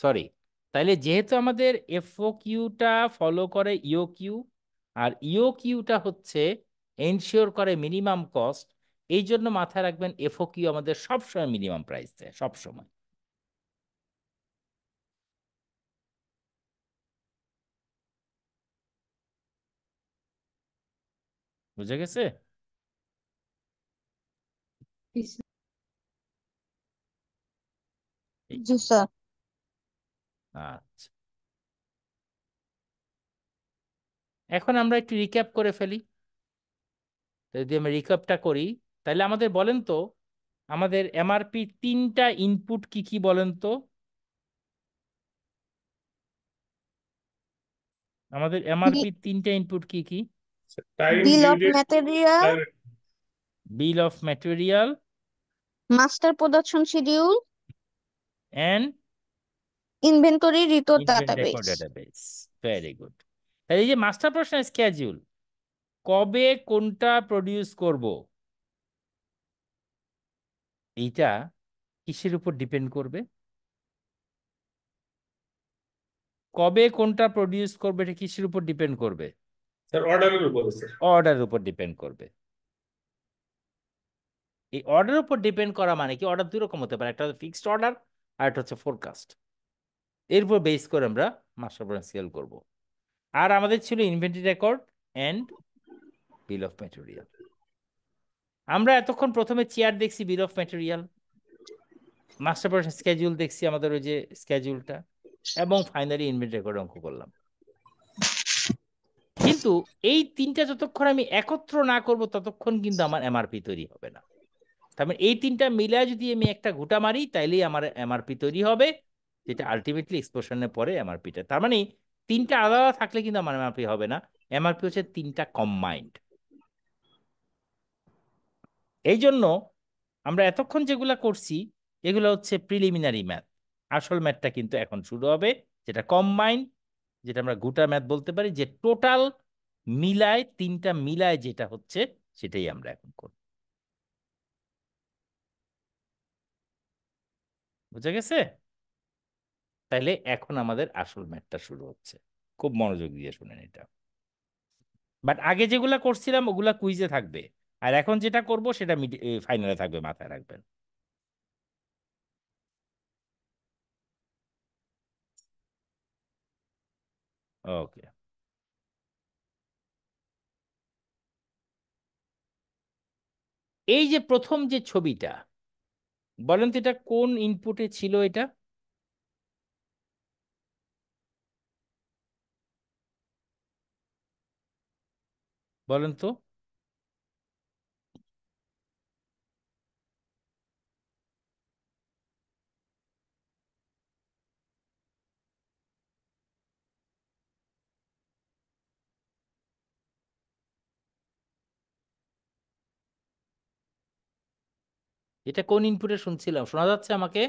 সরি, তাইলে যেহেতু আমাদের এফও কিউটা ফলো করে ইও কিউ, আর ইও কিউটা হচ্ছে এনশিওর করে মিনিমাম কস্ট, এই জন্য মাথায় রাখবেন এফও কিউ আমাদের সবসময় মিনিমাম প্রাইস দেয়, সবসময়। বুঝে গেছে? এই, জি স্যার। আচ্ছা, এখন আমরা একটু রিক্যাপ করে ফেলি। তো যদি আমরা রিক্যাপটা করি, তাহলে আমাদের বলেন তো, আমাদের এমআরপি তিনটা ইনপুট কি কি বলেন তো? আমাদের এমআরপি তিনটা ইনপুট কি কি? Time, bill due of date, material, bill of material master production schedule, and inventory report record database. Database. Very good. তাহলে এই যে মাস্টার প্রশ্ন স্কেডিউল, কবে কোনটা প্রডিউস করব, এইটা কিসের উপর ডিপেন্ড করবে? কবে কোনটা প্রডিউস করবে এটা কিসের উপর ডিপেন্ড করবে? স্যার অর্ডারের উপরে স্যার। অর্ডারের উপর ডিপেন্ড করবে। এই অর্ডারের উপর ডিপেন্ড করা মানে কি, অর্ডার দুই রকম হতে পারে, একটা হচ্ছে ফিক্সড অর্ডার, আর একটা হচ্ছে ফোরকাস্ট। এর উপর বেস করে আমরা মাস্টার প্রশ্ন স্কেল করব। আর আমাদের ছিল inventory record and bill of material. আমরা এতক্ষণ প্রথমে চেয়ার দেখছি, bill of material, master production schedule দেখছি, আমাদের ওই যে স্কেডিউলটা, এবং ফাইনালি ইনভেন্টরি রেকর্ড অঙ্ক করলাম। কিন্তু এই তিনটা যতক্ষণ আমি একত্র না করব ততক্ষণ কিন্তু আমার এমআরপি তৈরি হবে না। তার মানে এই তিনটা মিলায় যদি আমি একটা ঘুটা মারি, তাইলেই আমার এমআরপি তৈরি হবে, যেটা আলটিমেটলি এক্সপ্লোশনের পরে এমআরপিটা। তার মানে তিনটা আলাদা থাকলে কিন্তু আমার এমআরপি হবে না, এমআরপি হচ্ছে তিনটা কম্বাইন্ড। এই জন্য আমরা এতক্ষণ যেগুলা করছি এগুলো হচ্ছে প্রিলিমিনারি ম্যাথ। আসল ম্যাথটা কিন্তু এখন শুরু হবে, যেটা কম্বাইন, যেটা আমরা গোটা ম্যাথ বলতে পারি, যে টোটাল মিলায়, তিনটা মিলায় যেটা হচ্ছে, সেটাই আমরা এখন করব। বুঝা গেছে? তাইলে এখন আমাদের আসল ম্যাথটা শুরু হচ্ছে, খুব মনোযোগ দিয়ে শুনেন এটা। বাট আগে যেগুলা করছিলাম ওগুলা কুইজে থাকবে, আর এখন যেটা করব সেটা ফাইনালে থাকবে, মাথায় রাখবেন। ওকে, এই যে প্রথম যে ছবিটা, বলেন তো এটা কোন ইনপুটে ছিল? এটা বলেন তো। এটা কোন ইনপুটে শুনছিলাম, শোনা যাচ্ছে আমাকে?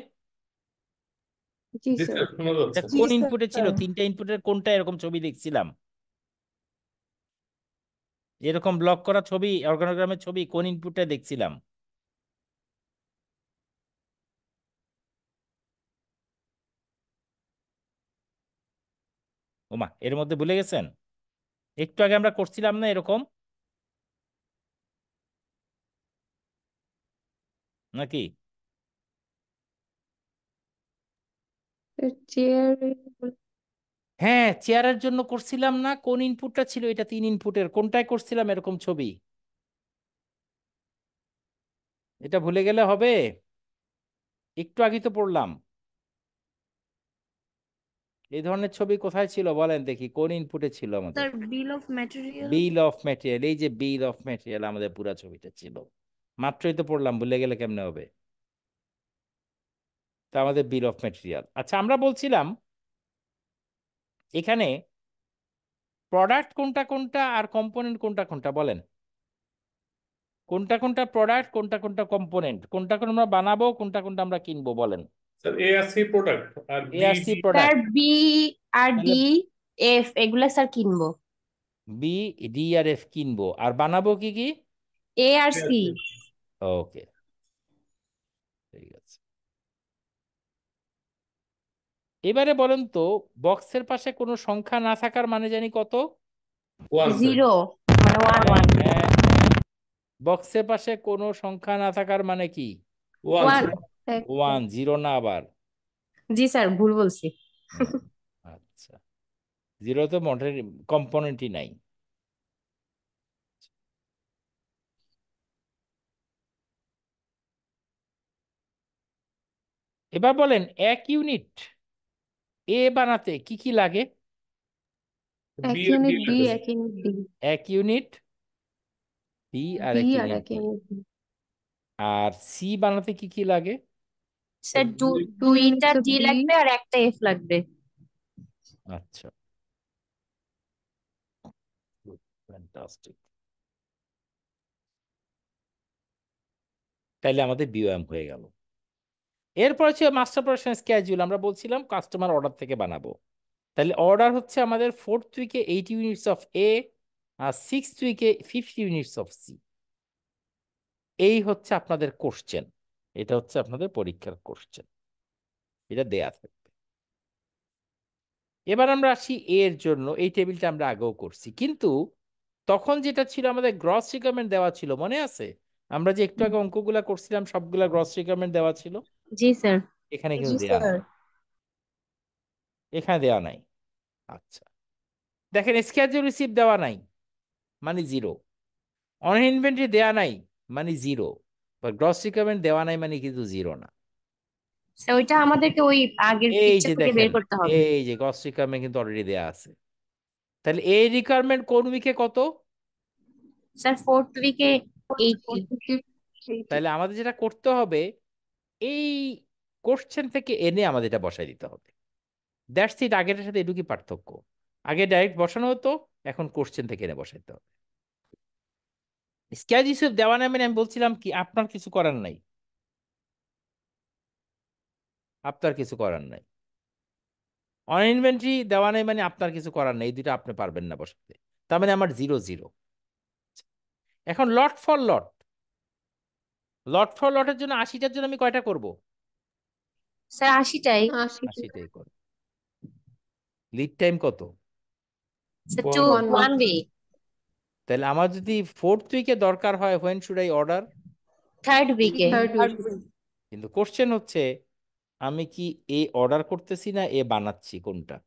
জি জি স্যার। স্যার, শোনা এটা যাচ্ছে। জি কোন স্যার। ইনপুটে ছিল? তিনটা ইনপুটের কোনটা এরকম ছবি দেখছিলাম? এরকম ব্লক করা ছবি, অর্গানোগ্রামের ছবি কোন ইনপুটে দেখছিলাম? ওমা, এর মধ্যে ভুলে গেছেন? একটু আগে আমরা করছিলাম না এরকম, নাকি? চেয়ার হ্যাঁ, চেয়ারের জন্য করছিলাম না? কোন ইনপুটটা ছিল? এটা 3 ইনপুটের কোনটায় করছিলাম এরকম ছবি? এটা ভুলে গেলে হবে? একটু আগে তো পড়লাম। এই ধরনের ছবি কোথায় ছিল বলেন দেখি, কোন ইনপুটে ছিল আমাদের? Sir bill of material. Bill of material, এই যে বিল অফ ম্যাটেরিয়াল আমাদের পুরো ছবিটা ছিল। মাত্রই তো পড়লাম, ভুলে গেলে কেমনে হবে? তা আমাদের বিল অফ ম্যাটেরিয়াল। আচ্ছা, আমরা বলছিলাম এখানে প্রোডাক্ট কোনটা কোনটা আর কম্পোনেন্ট কোনটা কোনটা বলেন। কোনটা কোনটা প্রোডাক্ট, কোনটা কোনটা কম্পোনেন্ট, কোনটা কোনটা আমরা বানাবো, কোনটা কোনটা আমরা কিনবো বলেন। স্যার এ আর সি প্রোডাক্ট আর এ বি আর C D sir product, B আর তাহলে ডি এফ এগুলা স্যার কিনবো। বি, ডি আর এফ কিনবো, আর বানাবো কি কি? এ আর এ আর সি। সি। ওকে, ঠিক আছে। এবারে বলেন তো, বক্সের পাশে কোনো সংখ্যা না থাকার মানে জানি কত? 1 স্যার। জিরো মানে ওয়ান হ্যাঁ ওয়ান হ্যাঁ হ্যাঁ, বক্সের পাশে কোনো সংখ্যা না থাকার মানে কি? 1 ওয়ান। স্যার। 1, 0 না আবার? জি স্যার ভুল বলছি। হুম, আচ্ছা, 0 তো মোটের কম্পোনেন্টই নাই। এবার বলেন, 1 ইউনিট এ বানাতে কি কি লাগে? এক বি আর ডি ইউনিট বি, লাগে স্যার। এক ইউনিট ডি, 1 ইউনিট বি আর বি এক আর ইউনিট এক ডি। Unit D. আর সি বানাতে কি কি লাগে? স্যার দুই। টু দুইটা ইউনিটস অফ ডি ডি, লাগবে আর একটা এফ লাগবে। আচ্ছা, ফ্যান্টাস্টিক। তাইলে আমাদের বিওএম হয়ে গেল। এরপর হচ্ছে মাস্টার প্রোডাকশন স্কেজুল। আমরা বলছিলাম কাস্টমার অর্ডার থেকে বানাবো। তাহলে অর্ডার হচ্ছে আমাদের 4th উইকে 8 units of A, R 6th উইকে 50 ইউনিটস অফ সি। এই হচ্ছে আপনাদের কোশ্চেন, এটা হচ্ছে আপনাদের পরীক্ষার কোশ্চেন, এটা দেয়া থাকবে। এবার আমরা আসি এর জন্য। এই টেবিলটা আমরা আগেও করছি, কিন্তু তখন যেটা ছিল আমাদের গ্রস রিকোয়ারমেন্ট দেওয়া ছিল, মনে আছে? আমরা যে একটু আগে অঙ্কগুলা করছিলাম সবগুলা গ্রস রিকোয়ারমেন্ট দেওয়া ছিল। জি স্যার। এখানে জি কিন্তু দেয়া স্যার। নাই, এখানে দেওয়া নাই। আচ্ছা, দেখেন, স্কেজুল রিসিভ দেওয়া নাই মানে 0, অন ইনভেন্টরি দেওয়া নাই মানে 0, বা গ্রস রিকোয়ারমেন্ট দেওয়া নাই মানে কিন্তু 0 না। স্যার ওইটা আমাদেরকে ওই আগের এই পিকচার যে থেকে বের দেখেন, করতে হবে। এই যে গ্রস রিকোয়ারমেন্ট কিন্তু অলরেডি দেওয়া আছে। তাহলে এই রিকোয়ারমেন্ট কোন উইকে কত? স্যার 4th উইকে 80। তাহলে আমাদের যেটা করতে হবে, এই কোশ্চেন থেকে এনে আমাদের এটা বসাই দিতে হবে। That's it. আগেরটার সাথে এটুকুই পার্থক্য। আগে ডাইরেক্ট বসানো হতো, এখন কোশ্চেন থেকে এনে বসাইতে হবে। স্ক্যাচ হিসেবে দেওয়া নাই মানে আমি বলছিলাম কি, আপনার কিছু করার নাই, আপনার কিছু করার নাই। অন ইনভেন্টরি দেওয়া নাই মানে আপনার কিছু করার নেই, এই দুটো আপনি পারবেন না বসাতে। তার মানে আমার 0 0। এখন lot for lot, lot for লটের জন্য 80টার জন্য আমি কয়টা করব? স্যার 80টাই। 80টাই করব। লিড টাইম কত? Sir 1 one one week, week. তাহলে আমার যদি 4th উইকে দরকার হয়, when should I order? 3rd উইকে। Third week. কিন্তু কোশ্চেন হচ্ছে, আমি কি এ অর্ডার করতেছি না এ বানাচ্ছি, কোনটা?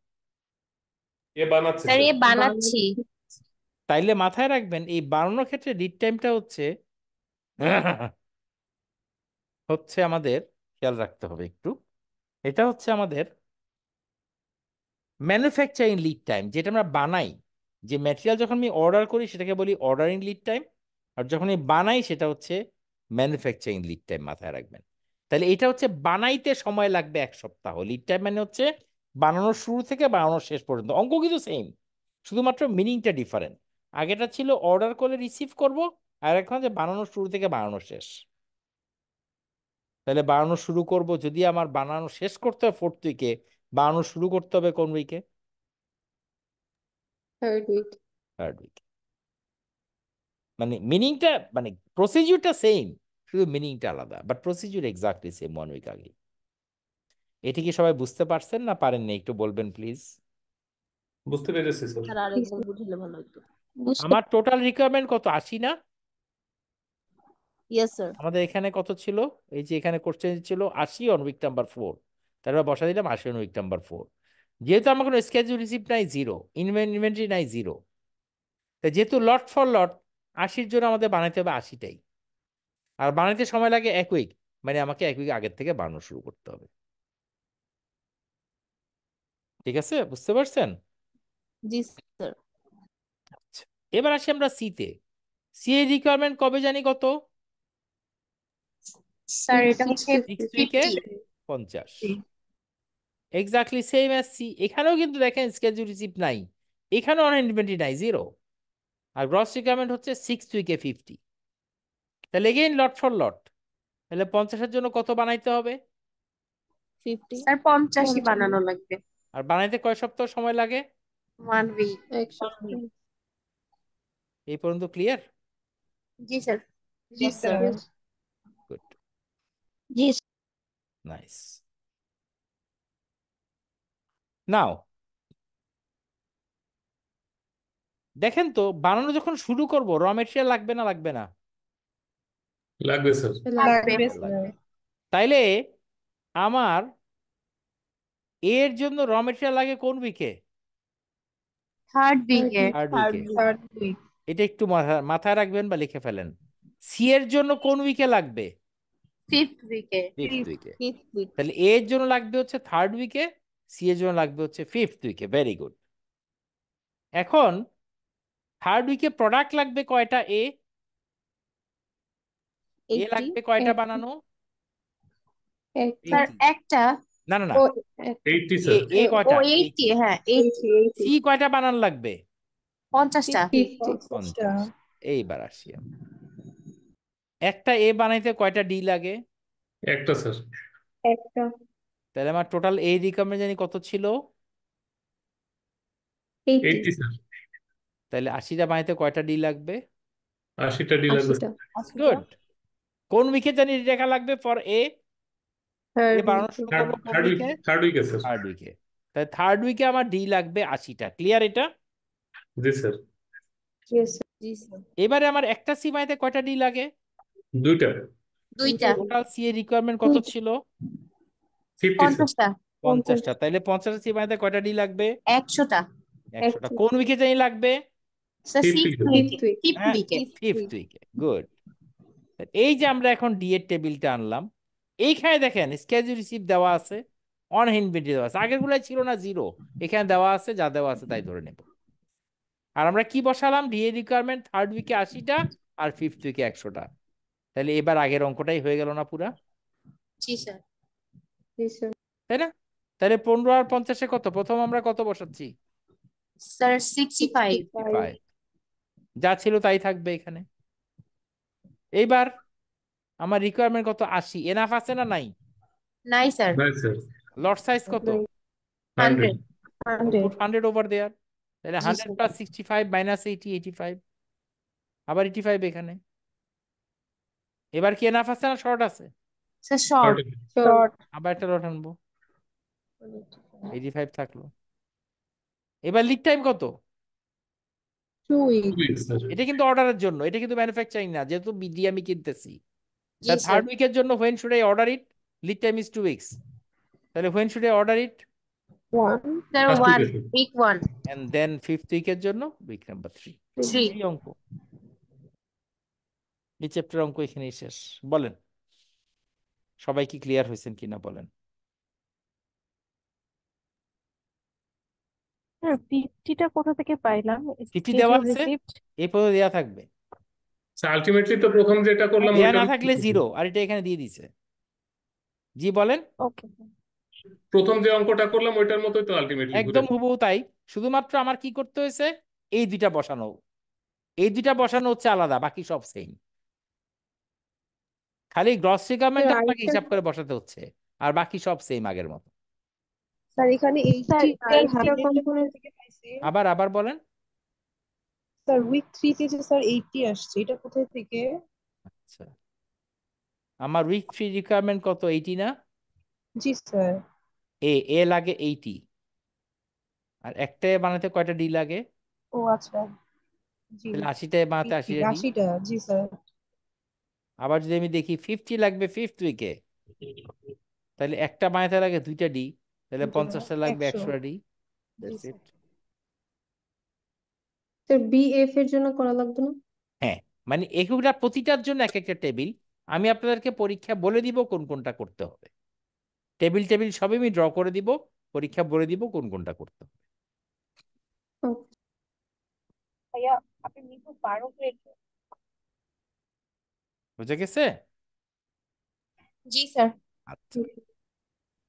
এ বানাচ্ছে স্যার স্যার। এ বানাচ্ছি। তাইলে মাথায় রাখবেন, এই বানানোর ক্ষেত্রে লিড টাইমটা হচ্ছে হচ্ছে আমাদের খেয়াল রাখতে হবে একটু। এটা হচ্ছে আমাদের ম্যানুফ্যাকচারিং লিড টাইম, যেটা আমরা বানাই। যে ম্যাটেরিয়াল যখন আমি অর্ডার করি সেটাকে বলি অর্ডারিং লিড টাইম, আর যখন আমি বানাই সেটা হচ্ছে ম্যানুফ্যাকচারিং লিড টাইম। মাথায় রাখবেন। তাহলে এটা হচ্ছে বানাইতে সময় লাগবে 1 সপ্তাহ। লিড টাইম মানে হচ্ছে বানানোর শুরু থেকে বানানোর শেষ পর্যন্ত। অঙ্ক কিন্তু সেম, শুধুমাত্র মিনিংটা ডিফারেন্ট। আগেটা ছিল অর্ডার করলে রিসিভ করব, আর এখন যে বানানোর শুরু থেকে বানানোর শেষ। তাহলে বানানো শুরু করব, যদি আমার বানানো শেষ করতে হয় 4th উইকে, বানানো শুরু করতে হবে কোন উইকে? Third week. 3rd উইকে। মানে মিনিংটা, মানে প্রসিডিউরটা সেম, শুধু মিনিংটা আলাদা, but procedure exactly same 1 week আগে। এটি কি সবাই বুঝতে পারছেন না পারেননি? একটু বলবেন প্লিজ। বুঝতে পেরেছি স্যার। স্যার আরেকবার বুঝলে ভালো হতো। বুঝতে আমার টোটাল রিকোয়ারমেন্ট কত, 80 না? Yes sir. আমাদের এখানে কত ছিল? এই যে এখানে কোশ্চেন ছিল 80 অন উইক নাম্বার 4, তারপর বসা দিলাম 80 অন উইক নাম্বার 4। যেহেতু আমার কোনো স্কেজুল রিসিপ্ট নাই, জিরো ইনভেন্টরি নাই, জিরো, যেহেতু লট ফর লট 80-র জন্য আমাদের বানাইতে হবে 80টাই, আর বানাইতে সময় লাগে 1 উইক, মানে আমাকে 1 উইক আগের থেকে বানানো শুরু করতে হবে। ঠিক আছে, বুঝতে পারছেন? জি স্যার। আচ্ছা, এবার আসি আমরা সিতে। সি এর রিকোয়ারমেন্ট কবে জানি কত? স্যার এটা হচ্ছে 6 উইকে 50। 50, এক্স্যাক্টলি সেম অ্যাজ সি। এখানেও কিন্তু দেখেন স্কেজুল রিসিপ্ট নাই, এখানেও অন ইনভেন্টরি নাই, জিরো, আর গ্রস রিকোয়ারমেন্ট হচ্ছে 6 উইকে 50। তাহলে এগেইন লট ফর লট, তাহলে 50-এর জন্য কত বানাইতে হবে? 50। স্যার 50ই বানানো লাগবে। আর বানাইতে কয় সপ্তাহ সময় লাগে? 1 উইক। এক সপ্তাহ। এই পর্যন্ত ক্লিয়ার? জি স্যার। জি স্যার। গুড, জি নাইস। নাও দেখেন তো, বানানো যখন শুরু করব র মেটেরিয়াল লাগবে না লাগবে না? লাগবে স্যার। লাগবে। লাগবে। তাইলে আমার এর জন্য র মেটেরিয়াল লাগে কোন উইকে? থার্ড উইকে। থার্ড থার্ড উইকে। Third week. এটা একটু মাথায় রাখবেন বা লিখে ফেলেন। সি এর জন্য কোন উইকে লাগবে? ফিফথ উইকে। ফিফথ উইকে। Fifth week. তাহলে এ এর জন্য লাগবে হচ্ছে থার্ড উইকে, সি এর জন্য লাগবে হচ্ছে ফিফথ উইকে। Very good. এখন থার্ড উইকে প্রোডাক্ট লাগবে কয়টা? এ 80। লাগবে কয়টা এক- বানানো? স্যার 80। একটা না না না, ও 80 এ স্যার। এ ও কয়টা? 80, হ্যাঁ 80। সি কয়টা বানান লাগবে? 50টা। 50। এইবার আসি আমরা। একটা এ বানাইতে কয়টা ডি লাগে? একটা স্যার। একটা। তাহলে আমার টোটাল এ রিকোয়ারমেন্ট জানি কত ছিল? 80 স্যার। তাহলে 80টা বানাইতে কয়টা ডি লাগবে? 80টা ডি লাগবে স্যার। গুড। কোন উইকে জানি লেখা লাগবে ফর এ? এ বানানো শুরু করবো কোন থার্ড উইক, উইকে? থার্ড উইকে স্যার। থার্ড উইকে। তাই থার্ড উইকে আমার ডি লাগবে 80টা। ক্লিয়ার এটা? জি স্যার। জি স্যার। এবারে আমার একটা সি বানাইতে কয়টা ডি লাগে? দুইটা। দুইটা। টোটাল সি এর রিকোয়ারমেন্ট কত ছিল? 50 স্যার। 50টা। 50টা। তাইলে 50টা সি বানাইতে কয়টা ডি লাগবে? 100টা। 100টা। কোন উইকে জানি লাগবে? Sir Fifth sixth week. উইকে। ফিফথ হ্যাঁ, উইকে। ফিফথ উইকে। গুড। এই যে আমরা এখন ডি এর টেবিলটা আনলাম, এইখানে দেখেন স্কেজুল রিসিপ্ট দেওয়া আছে, অন ইনভেন্টরি দেওয়া আছে, আগের গুলাই ছিল না, জিরো, এখানে দেওয়া আছে, যা দেওয়া আছে তাই ধরে নেব। আর আমরা কি বসালাম? ডি এর রিকোয়ারমেন্ট থার্ড উইকে 80টা আর ফিফথ উইকে 100টা। তাহলে এবার আগের অঙ্কটাই হয়ে গেল না পুরা? জি স্যার। তাই না? তাহলে 15 আর 50-এ কত? প্রথম আমরা কত বসাচ্ছি? স্যার 65। 5। যা ছিল তাই থাকবে এখানে। এইবার আমার রিকোয়ারমেন্ট কত? 80। এনাফ আছে না নাই? নাই স্যার। নাই স্যার। লট সাইজ কত? 100। 100। 100 ওভার দেয়ার। তাহলে জি 100 স্যার। Plus 65 minus 80, 85। আবার 85 এখানে। এবার কি এনাফ আছে না শর্ট আছে? Sir short. শর্ট। আবার একটা লট আনবো, 85 থাকলো। এবার লিড টাইম কত? 2 উইক। 2 weeks sir. এটা কিন্তু অর্ডারের জন্য, এটা কিন্তু ম্যানুফ্যাকচারিং না, যেহেতু বিডি আমি কিনতেছি। জি স্যার। থার্ড উইকের জন্য when should I order it? Lead time is 2 weeks. তাহলে when should I order it? 1 sir First 1 week, sir. Week 1। And then fifth উইকের জন্য উইক নাম্বার 3। 3। এই অঙ্ক, এই চ্যাপ্টার অঙ্ক এখানেই শেষ। বলেন সবাই কি ক্লিয়ার হয়েছেন কিনা বলেন। স্যার 50টা কোথা থেকে পাইলাম? 50 দেওয়া স্কেজুল আছে, রিসিপ্ট। এই পদে দেওয়া থাকবে, আলটিমেটলি তো প্রথম যেটা করলাম দেয়া ওইটার না থাকলে জিরো, আর এটা এখানে দিয়ে দিছে। জি বলেন। ওকে। প্রথম যে অঙ্কটা করলাম ওইটার মতোই তো আলটিমেটলি ঘুরে। একদম হুবহু তাই, শুধুমাত্র আমার কি করতে হয়েছে? এই দুইটা বসানো, এই দুইটা বসানো হচ্ছে আলাদা, বাকি সব সেম। খালি গ্রস রিকোয়ারমেন্ট আপনাকে হিসাব করে বসাতে হচ্ছে, আর বাকি সব সেম আগের মতো। স্যার এখানে স্যার 80 আর 80টা 100 কম্পোনেন্ট। থেকে পাইছি। আবার আবার বলেন। স্যার উইক 3 তে যে স্যার 80 আসছে এটা কোথায় থেকে? আচ্ছা, আমার উইক 3 রিকোয়ারমেন্ট কত? 80 না? জি স্যার। এ লাগে 80। আর একটা বানাতে কয়টা ডি লাগে? ও আচ্ছা, জি। তাহলে 80টায় বানাতে 50, 80টা ডি। 80টা, জি স্যার। আবার যদি আমি দেখি 50 লাগবে ফিফথ উইকে, তাহলে একটা বানাতে লাগে 2টা ডি, তাহলে 50টা লাগবে 100, 100টা ডি। জি that's sir. It. Sir BF এর জন্য করা লাগবে না? হ্যাঁ, মানে এগুলা প্রতিটার জন্য এক একটা টেবিল। আমি আপনাদেরকে পরীক্ষা বলে দিব কোন কোনটা করতে হবে। টেবিল টেবিল সবই আমি ড্র করে দিব, পরীক্ষা বলে দিব কোন কোনটা করতে হবে। Okay. ভাইয়া আপনি নিতে পারো গ্রেড? বুঝে গেছে? জি স্যার। আচ্ছা,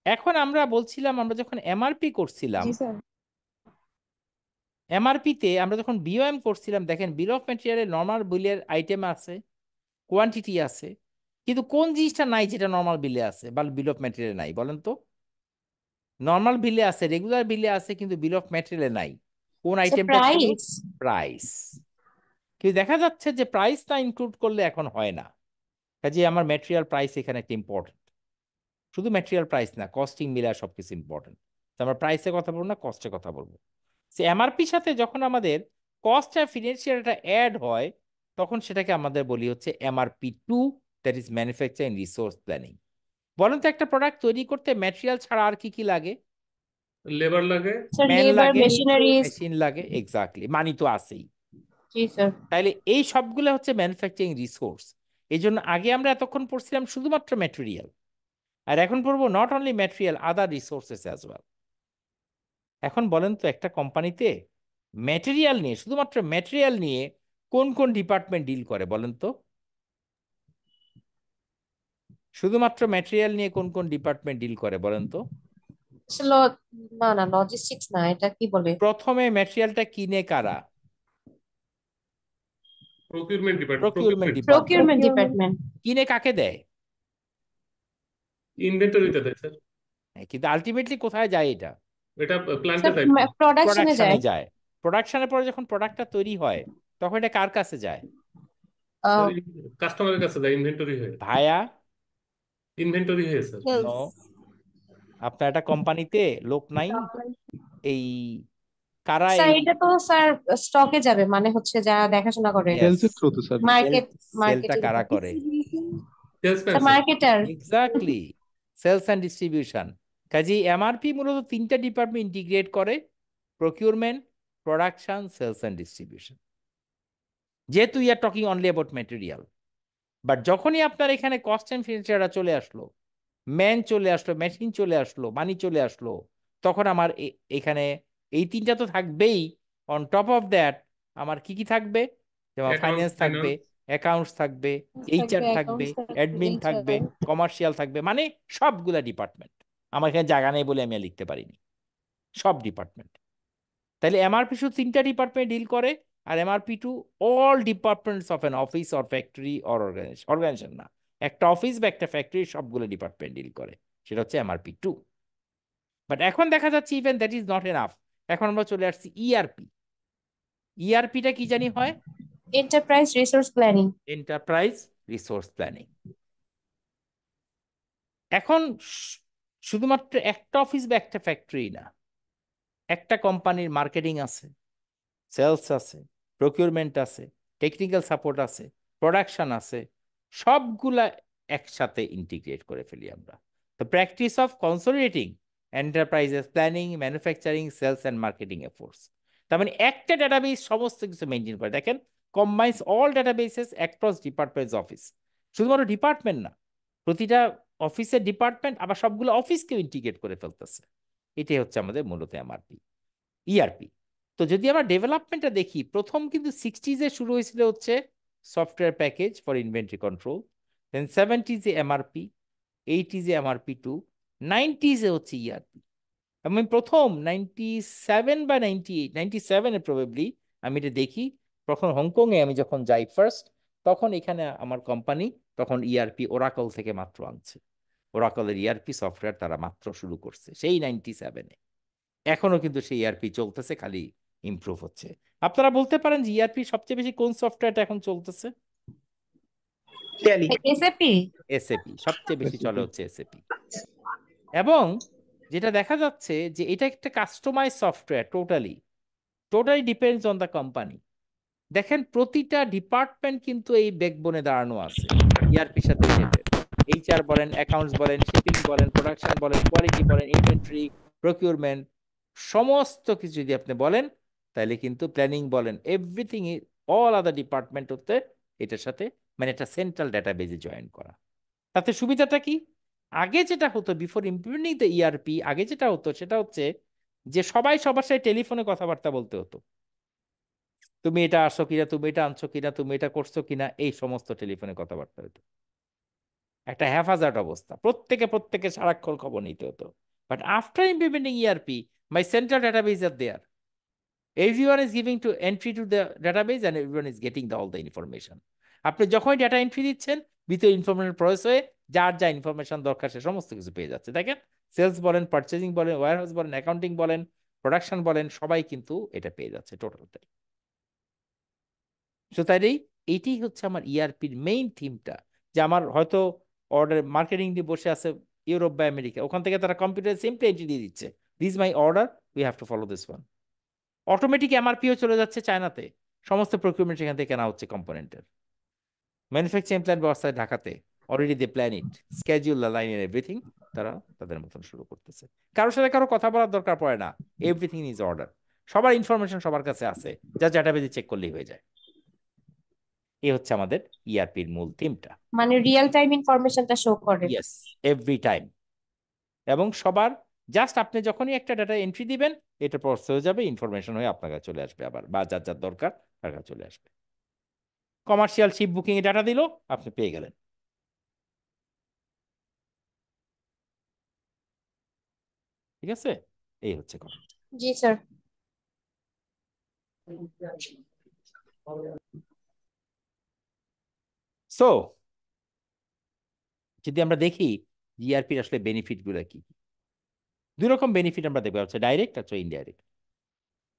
এখন আমরা বলছিলাম আমরা যখন এমআরপি করছিলাম, জি স্যার। এমআরপিতে আমরা যখন বিওএম করছিলাম, দেখেন বিল অফ ম্যাটেরিয়ালে নর্মাল বিলের আইটেম আছে, কোয়ান্টিটি আছে, কিন্তু কোন জিনিসটা নাই যেটা নর্মাল বিলে আছে বা বিল অফ ম্যাটেরিয়ালে নাই বলেন তো? নর্মাল বিলে আছে, রেগুলার বিলে আছে, কিন্তু বিল অফ ম্যাটেরিয়ালে নাই। কোন আইটেমটা ছিল? প্রাইস। প্রাইস। কিন্তু দেখা যাচ্ছে যে প্রাইসটা ইনক্লুড করলে এখন হয় না, কাজে আমার ম্যাটেরিয়াল প্রাইস এখানে একটা ইম্পর্টেন্ট। শুধু ম্যাটেরিয়াল প্রাইস না, কস্টিং মিলা সবকিছু ইম্পর্টেন্ট। তো আমরা প্রাইসের কথা বলবো না, কস্টের কথা বলবো। সে এমআরপির সাথে যখন আমাদের কস্ট আর ফিনান্সিয়ালটা অ্যাড হয়, তখন সেটাকে আমাদের বলি হচ্ছে MRP2, that is manufacturing resource planning. বলেন তো একটা প্রোডাক্ট তৈরি করতে ম্যাটেরিয়াল ছাড়া আর কি কি লাগে? লেবার লাগে। স্যার ম্যান লেবার, লাগে, মেশিনারিজ। মেশিন লাগে, এক্স্যাক্টলি, মানি তো আছেই। জি স্যার। তাইলে এই সবগুলো হচ্ছে ম্যানুফ্যাকচারিং রিসোর্স। এই জন্য আগে আমরা এতক্ষণ পড়ছিলাম শুধুমাত্র ম্যাটেরিয়াল, আর এখন পড়বো not only material, other resources as well. এখন বলেন তো একটা কোম্পানিতে ম্যাটেরিয়াল নিয়ে, শুধুমাত্র ম্যাটেরিয়াল নিয়ে কোন কোন ডিপার্টমেন্ট ডিল করে বলেন তো? শুধুমাত্র ম্যাটেরিয়াল নিয়ে কোন কোন ডিপার্টমেন্ট ডিল করে বলেন তো? না না, লজিস্টিক্স না, এটা কি বলে? প্রথমে ম্যাটেরিয়ালটা কিনে কারা? Procurement department. Procurement department. Procurement department. কিনে কাকে দেয়? ইনভেন্টরিতে দেয় স্যার। হ্যাঁ, কিন্তু আলটিমেটলি কোথায় যায় এটা? এটা প্ল্যান্টে স্যার যায়। প্রোডাকশনে প্রোডাকশনে যায়। যায়। প্রোডাকশনের পরে যখন প্রোডাক্টটা তৈরি হয়, তখন এটা কার কাছে যায়? আহ, কাস্টমারের কাছে যায় ইনভেন্টরি হয়ে। ভায়া? ইনভেন্টরি হয়ে স্যার। নো। সেলস। আপনার একটা কোম্পানিতে লোক নাই, এই কারা স্যার এই এটা তো স্যার স্টকে যাবে, মানে হচ্ছে যারা দেখাশোনা করে। Yes, মার্কেট, সেলটা মার্কেটিং। কারা করে? Salesman sir sir. Marketer. Exactly, sales and distribution. কাজে এমআরপি মূলত 3টা ডিপার্টমেন্ট ইন্টিগ্রেট করে: procurement, production, sales and distribution. যেহেতু you are talking only about material, but যখনই আপনার এখানে কস্ট অ্যান্ড ফিনান্সিয়ালটা চলে আসলো, ম্যান চলে আসলো, মেশিন চলে আসলো, মানি চলে আসলো, তখন আমার এখানে এই 3টা তো থাকবেই। অন টপ অফ দ্যাট আমার কি কি থাকবে? যেমন অ্যাকাউন্টস, ফাইন্যান্স থাকবে, ফাইন্যান্স। অ্যাকাউন্টস থাকবে, এইচআর থাকবে, অ্যাকাউন্টস থাকবে, অ্যাডমিন থাকবে, HR। কমার্শিয়াল থাকবে, মানে সবগুলা ডিপার্টমেন্ট। আমার এখানে জায়গা নেই বলে আমি আর লিখতে পারিনি, সব ডিপার্টমেন্ট। তাহলে এমআরপি শুধু 3টা ডিপার্টমেন্ট ডিল করে, আর MRP2 all departments of an office or factory or organisation. Organisation না, একটা অফিস বা একটা ফ্যাক্টরি সবগুলো ডিপার্টমেন্ট ডিল করে, সেটা হচ্ছে MRP2। বাট এখন দেখা যাচ্ছে even that is not enough. এখন আমরা চলে আসছি ইআরপি। ইআরপিটা কি জানি হয়? Enterprise resource planning. Enterprise resource planning. এখন শুধুমাত্র একটা অফিস বা একটা ফ্যাক্টরি না, একটা কোম্পানির মার্কেটিং আছে, সেলস আছে, প্রকিউরমেন্ট আছে, টেকনিক্যাল সাপোর্ট আছে, প্রোডাকশন আছে, সবগুলা একসাথে ইন্টিগ্রেট করে ফেলি আমরা। তো practice of consolidating enterprises planning, manufacturing, sales and marketing efforts. তার মানে একটা ডাটাবেস সমস্ত কিছু মেনটেন করে। দেখেন, combines all databases across departments office. শুধুমাত্র ডিপার্টমেন্ট না, প্রতিটা অফিসের ডিপার্টমেন্ট আবার সবগুলো অফিসকেও ইন্টিগ্রেট করে ফেলতেছে। এটাই হচ্ছে আমাদের মূলত এমআরপি, ইআরপি। তো যদি আমরা ডেভেলপমেন্টটা দেখি, প্রথম কিন্তু 60s শুরু হয়েছিল হচ্ছে software package for inventory control, then 70s MRP, 80s MRP2, 90s হচ্ছে ইআরপি। আমি প্রথম 97 বা 98, 97 প্রবাবলি আমি এটা দেখি। তখন হংকংয়ে আমি যখন যাই ফার্স্ট, তখন এখানে আমার কোম্পানি তখন ইআরপি ওরাকল থেকে মাত্র আনছে। ওরাকলের ইআরপি সফটওয়্যার তারা মাত্র শুরু করছে সেই 97-এ। এখনো কিন্তু সেই ইআরপি চলতেছে, খালি ইমপ্রুভ হচ্ছে। আপনারা বলতে পারেন যে ইআরপি সবচেয়ে বেশি কোন সফটওয়্যারটা এখন চলতেছে? এসএপি। এসএপি সবচেয়ে বেশি চলে হচ্ছে এসএপি। এবং যেটা দেখা যাচ্ছে যে এটা একটা customise software, totally depends on the company. দেখেন প্রতিটা ডিপার্টমেন্ট কিন্তু এই ব্যাকবোনে দাঁড়ানো আছে ইআরপির সাথে রিলেটেড। এইচআর বলেন, অ্যাকাউন্টস বলেন, শিপিং বলেন, প্রোডাকশন বলেন, কোয়ালিটি বলেন, ইনভেন্টরি, প্রকিউরমেন্ট, সমস্ত কিছু যদি আপনি বলেন, তাহলে কিন্তু প্ল্যানিং বলেন, এভরিথিং, অল আদার ডিপার্টমেন্ট হতে এটার সাথে মানে একটা সেন্ট্রাল ডাটাবেজে জয়েন করা। তাতে সুবিধাটা কি? আগে যেটা হতো বিফোর ইমপ্লিমেন্টিং দ্য ইআরপি, আগে যেটা হতো সেটা হচ্ছে যে সবাই সবার সাথে টেলিফোনে কথাবার্তা বলতে হতো। তুমি এটা আসো কিনা, তুমি এটা আনছো কিনা, তুমি এটা করছো কিনা, এই সমস্ত টেলিফোনে কথাবার্তা হতো। একটা হ্যাফাজার্ড অবস্থা, প্রত্যেকে সারাক্ষণ খবর নিতে হতো। But after implementing ERP, my central database are there, everyone is giving to entry to the database and everyone is getting all the information. আপনি যখনই ডাটা এন্ট্রি দিচ্ছেন, ভিতরে ইনফরমেশন প্রসেস হয়ে যার যা ইনফরমেশন দরকার সে সমস্ত কিছু পেয়ে যাচ্ছে। দেখেন সেলস বলেন, পারচেজিং বলেন, ওয়্যারহাউস বলেন, অ্যাকাউন্টিং বলেন, প্রোডাকশন বলেন, সবাই কিন্তু এটা পেয়ে যাচ্ছে টোটালটাই। সো তাইলেই এইটাই হচ্ছে আমার ইআরপির মেইন থিমটা, যে আমার হয়তো অর্ডার মার্কেটিং নিয়ে বসে আছে ইউরোপ বা আমেরিকা, ওখান থেকে তারা কম্পিউটারে সিম্পলি এন্ট্রি দিয়ে দিচ্ছে, this my order, we have to follow this one. Automatic এমআরপিও চলে যাচ্ছে চায়নাতে, সমস্ত প্রকিউরমেন্ট সেখান থেকে কেনা হচ্ছে কম্পোনেন্টের। ম্যানুফ্যাকচারিং প্ল্যান ব্যবস্থা ঢাকাতে, already they plan it, schedule line and everything, তারা তাদের মতন শুরু করতেছে। কারোর সাথে কারো কথা বলার দরকার পড়ে না, এভরিথিং ইজ অর্ডার, সবার ইনফরমেশন সবার কাছে আছে, যা ডাটাবেজে চেক করলেই হয়ে যায়। এই হচ্ছে আমাদের ইআরপির মূল থিমটা। মানে রিয়েল টাইম ইনফরমেশনটা শো করে। Yes, every time. এবং সবার জাস্ট আপনি যখনই একটা ডাটা এন্ট্রি দিবেন, এটা প্রসেস হয়ে যাবে, ইনফরমেশন হয়ে আপনার কাছে চলে আসবে, আবার বা যার যার দরকার তার কাছে চলে আসবে। কমার্শিয়াল শিপ বুকিং এ ডাটা দিল, আপনি পেয়ে গেলেন। ঠিক আছে, এই হচ্ছে কথা। জি স্যার। সো যদি আমরা দেখি জিআরপির আসলে বেনিফিট গুলো কি, দুই রকম বেনিফিট আমরা দেখবো, হচ্ছে ডাইরেক্ট আর indirect.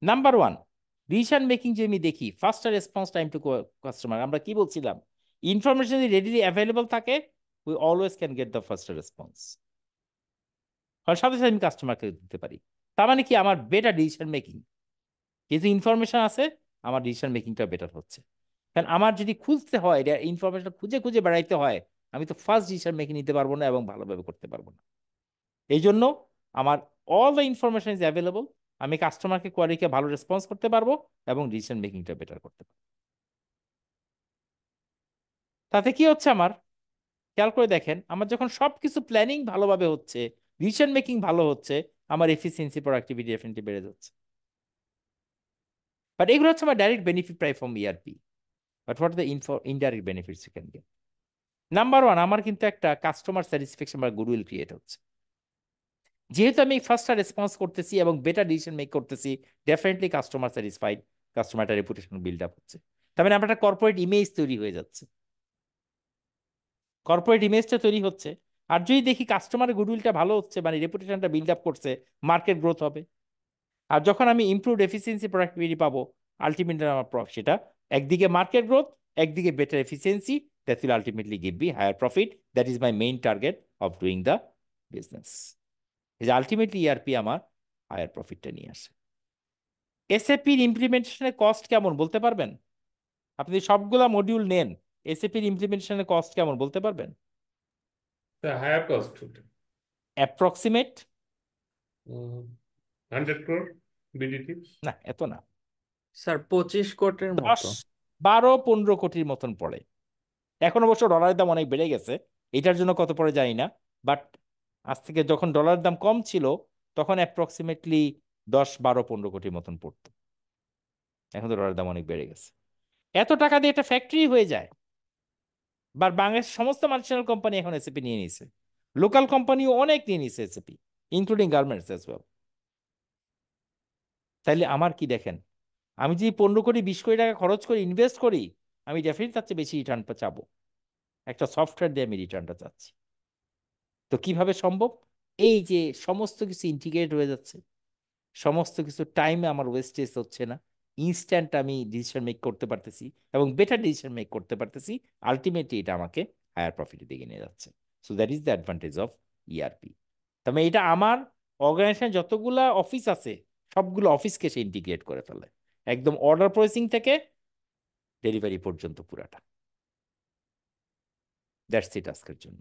Number one, decision making যে আমি দেখি, faster response time to customer. আমরা কি বলছিলাম, ইনফরমেশন যদি রেডিলি অ্যাভেলেবল থাকে, we always can get the faster response, কারণ সাথে সাথে আমি কাস্টমারকে দিতে পারি। তার মানে কি, আমার বেটার ডিসিশন মেকিং, যেহেতু ইনফরমেশন আছে, আমার ডিসিশন মেকিংটা বেটার হচ্ছে। কারণ আমার যদি খুঁজতে হয়, ইনফরমেশন খুঁজে খুঁজে বেড়াইতে হয়, আমি তো ফার্স্ট ডিসিশন মেকিং নিতে পারবো না এবং ভালোভাবে করতে পারবো না। এই জন্য আমার all the information is available, আমি কাস্টমারকে কোয়ারিকে ভালো রেসপন্স করতে পারবো এবং ডিসিশন মেকিংটা বেটার করতে পারবো। তাতে কি হচ্ছে আমার, খেয়াল করে দেখেন, আমার যখন সবকিছু প্ল্যানিং ভালোভাবে হচ্ছে, ডিসিশন মেকিং ভালো হচ্ছে, আমার এফিসিয়েন্সি, প্রোডাক্টিভিটি ডেফিনেটলি বেড়ে যাচ্ছে। বাট এগুলো হচ্ছে আমার ডাইরেক্ট বেনিফিট পাই from ERP. But what the indirect benefits you can get? Number one, আমার কিন্তু একটা কাস্টমার স্যাটিসফ্যাকশন বা গুডউইল ক্রিয়েট হচ্ছে। যেহেতু আমি ফার্স্টটা রেসপন্স করতেছি এবং বেটার ডিসিশন মেক করতেছি, ডেফিনেটলি কাস্টমার স্যাটিসফাইড, কাস্টমার একটা রেপুটেশন বিল্ড আপ হচ্ছে। তার মানে আমার একটা কর্পোরেট ইমেজ তৈরি হয়ে যাচ্ছে, কর্পোরেট ইমেজটা তৈরি হচ্ছে। আর যদি দেখি কাস্টমারের গুডউইলটা ভালো হচ্ছে, মানে রেপুটেশনটা বিল্ড আপ করছে, মার্কেট গ্রোথ হবে। আর যখন আমি ইমপ্রুভড এফিসিয়েন্সি, প্রোডাক্টিভিটি পাবো, আলটিমেটলি আমার সেটা একদিকে মার্কেট গ্রোথ, একদিকে better efficiency, that will ultimately give me higher profit. That is my main target of doing the business. এই যে আলটিমেটলি ইআরপি আমার হায়ার প্রফিটটা নিয়ে আসে। এসএপির ইমপ্লিমেন্টেশনের কস্ট কেমন বলতে পারবেন? আপনি যদি সবগুলা মডিউল নেন, এসএপির ইমপ্লিমেন্টেশনের কস্ট কেমন বলতে পারবেন? Higher cost approximate? 100 crore BDT. না, এত না, স্যার 25 কোটির 10, মতো। 12, 15 কোটির মতন পড়ে। এখন অবশ্য ডলারের দাম অনেক বেড়ে গেছে, এটার জন্য কত পড়ে জানি না। বাট আজ থেকে যখন ডলারের দাম কম ছিল, তখন অ্যাপ্রক্সিমেটলি 10, 12, 15 কোটির মতন পড়তো। এখন তো ডলারের দাম অনেক বেড়ে গেছে। এত টাকা দিয়ে একটা ফ্যাক্টরি হয়ে যায়। বা বাংলাদেশের সমস্ত মাল্টিন্যাশনাল কোম্পানি এখন এসএপি নিয়ে নিছে, লোকাল কোম্পানিও অনেক নিয়ে নিছে SAP, including garments as well. তাইলে আমার কি দেখেন, আমি যদি 15 কোটি 20 কোটি টাকা খরচ করে ইনভেস্ট করি, আমি ডেফিনেটলি তার চেয়ে বেশি রিটার্নটা চাবো। একটা সফটওয়্যার দিয়ে আমি রিটার্নটা চাচ্ছি। তো কিভাবে সম্ভব? এই যে সমস্ত কিছু ইন্টিগ্রেট হয়ে যাচ্ছে, সমস্ত কিছু টাইমে আমার ওয়েস্টেজ হচ্ছে না, ইনস্ট্যান্ট আমি ডিসিশন মেক করতে পারতেছি এবং বেটার ডিসিশন মেক করতে পারতেছি। আলটিমেটলি এটা আমাকে হায়ার প্রফিটের দিকে নিয়ে যাচ্ছে। So that is the advantage of ERP. তবে এটা আমার অর্গানাইজেশন যতগুলা অফিস আছে সবগুলো অফিসকে সে ইন্টিগ্রেট করে ফেলে, একদম অর্ডার প্রসেসিং থেকে ডেলিভারি পর্যন্ত পুরাটা। দ্যাটস ইট আজকের জন্য।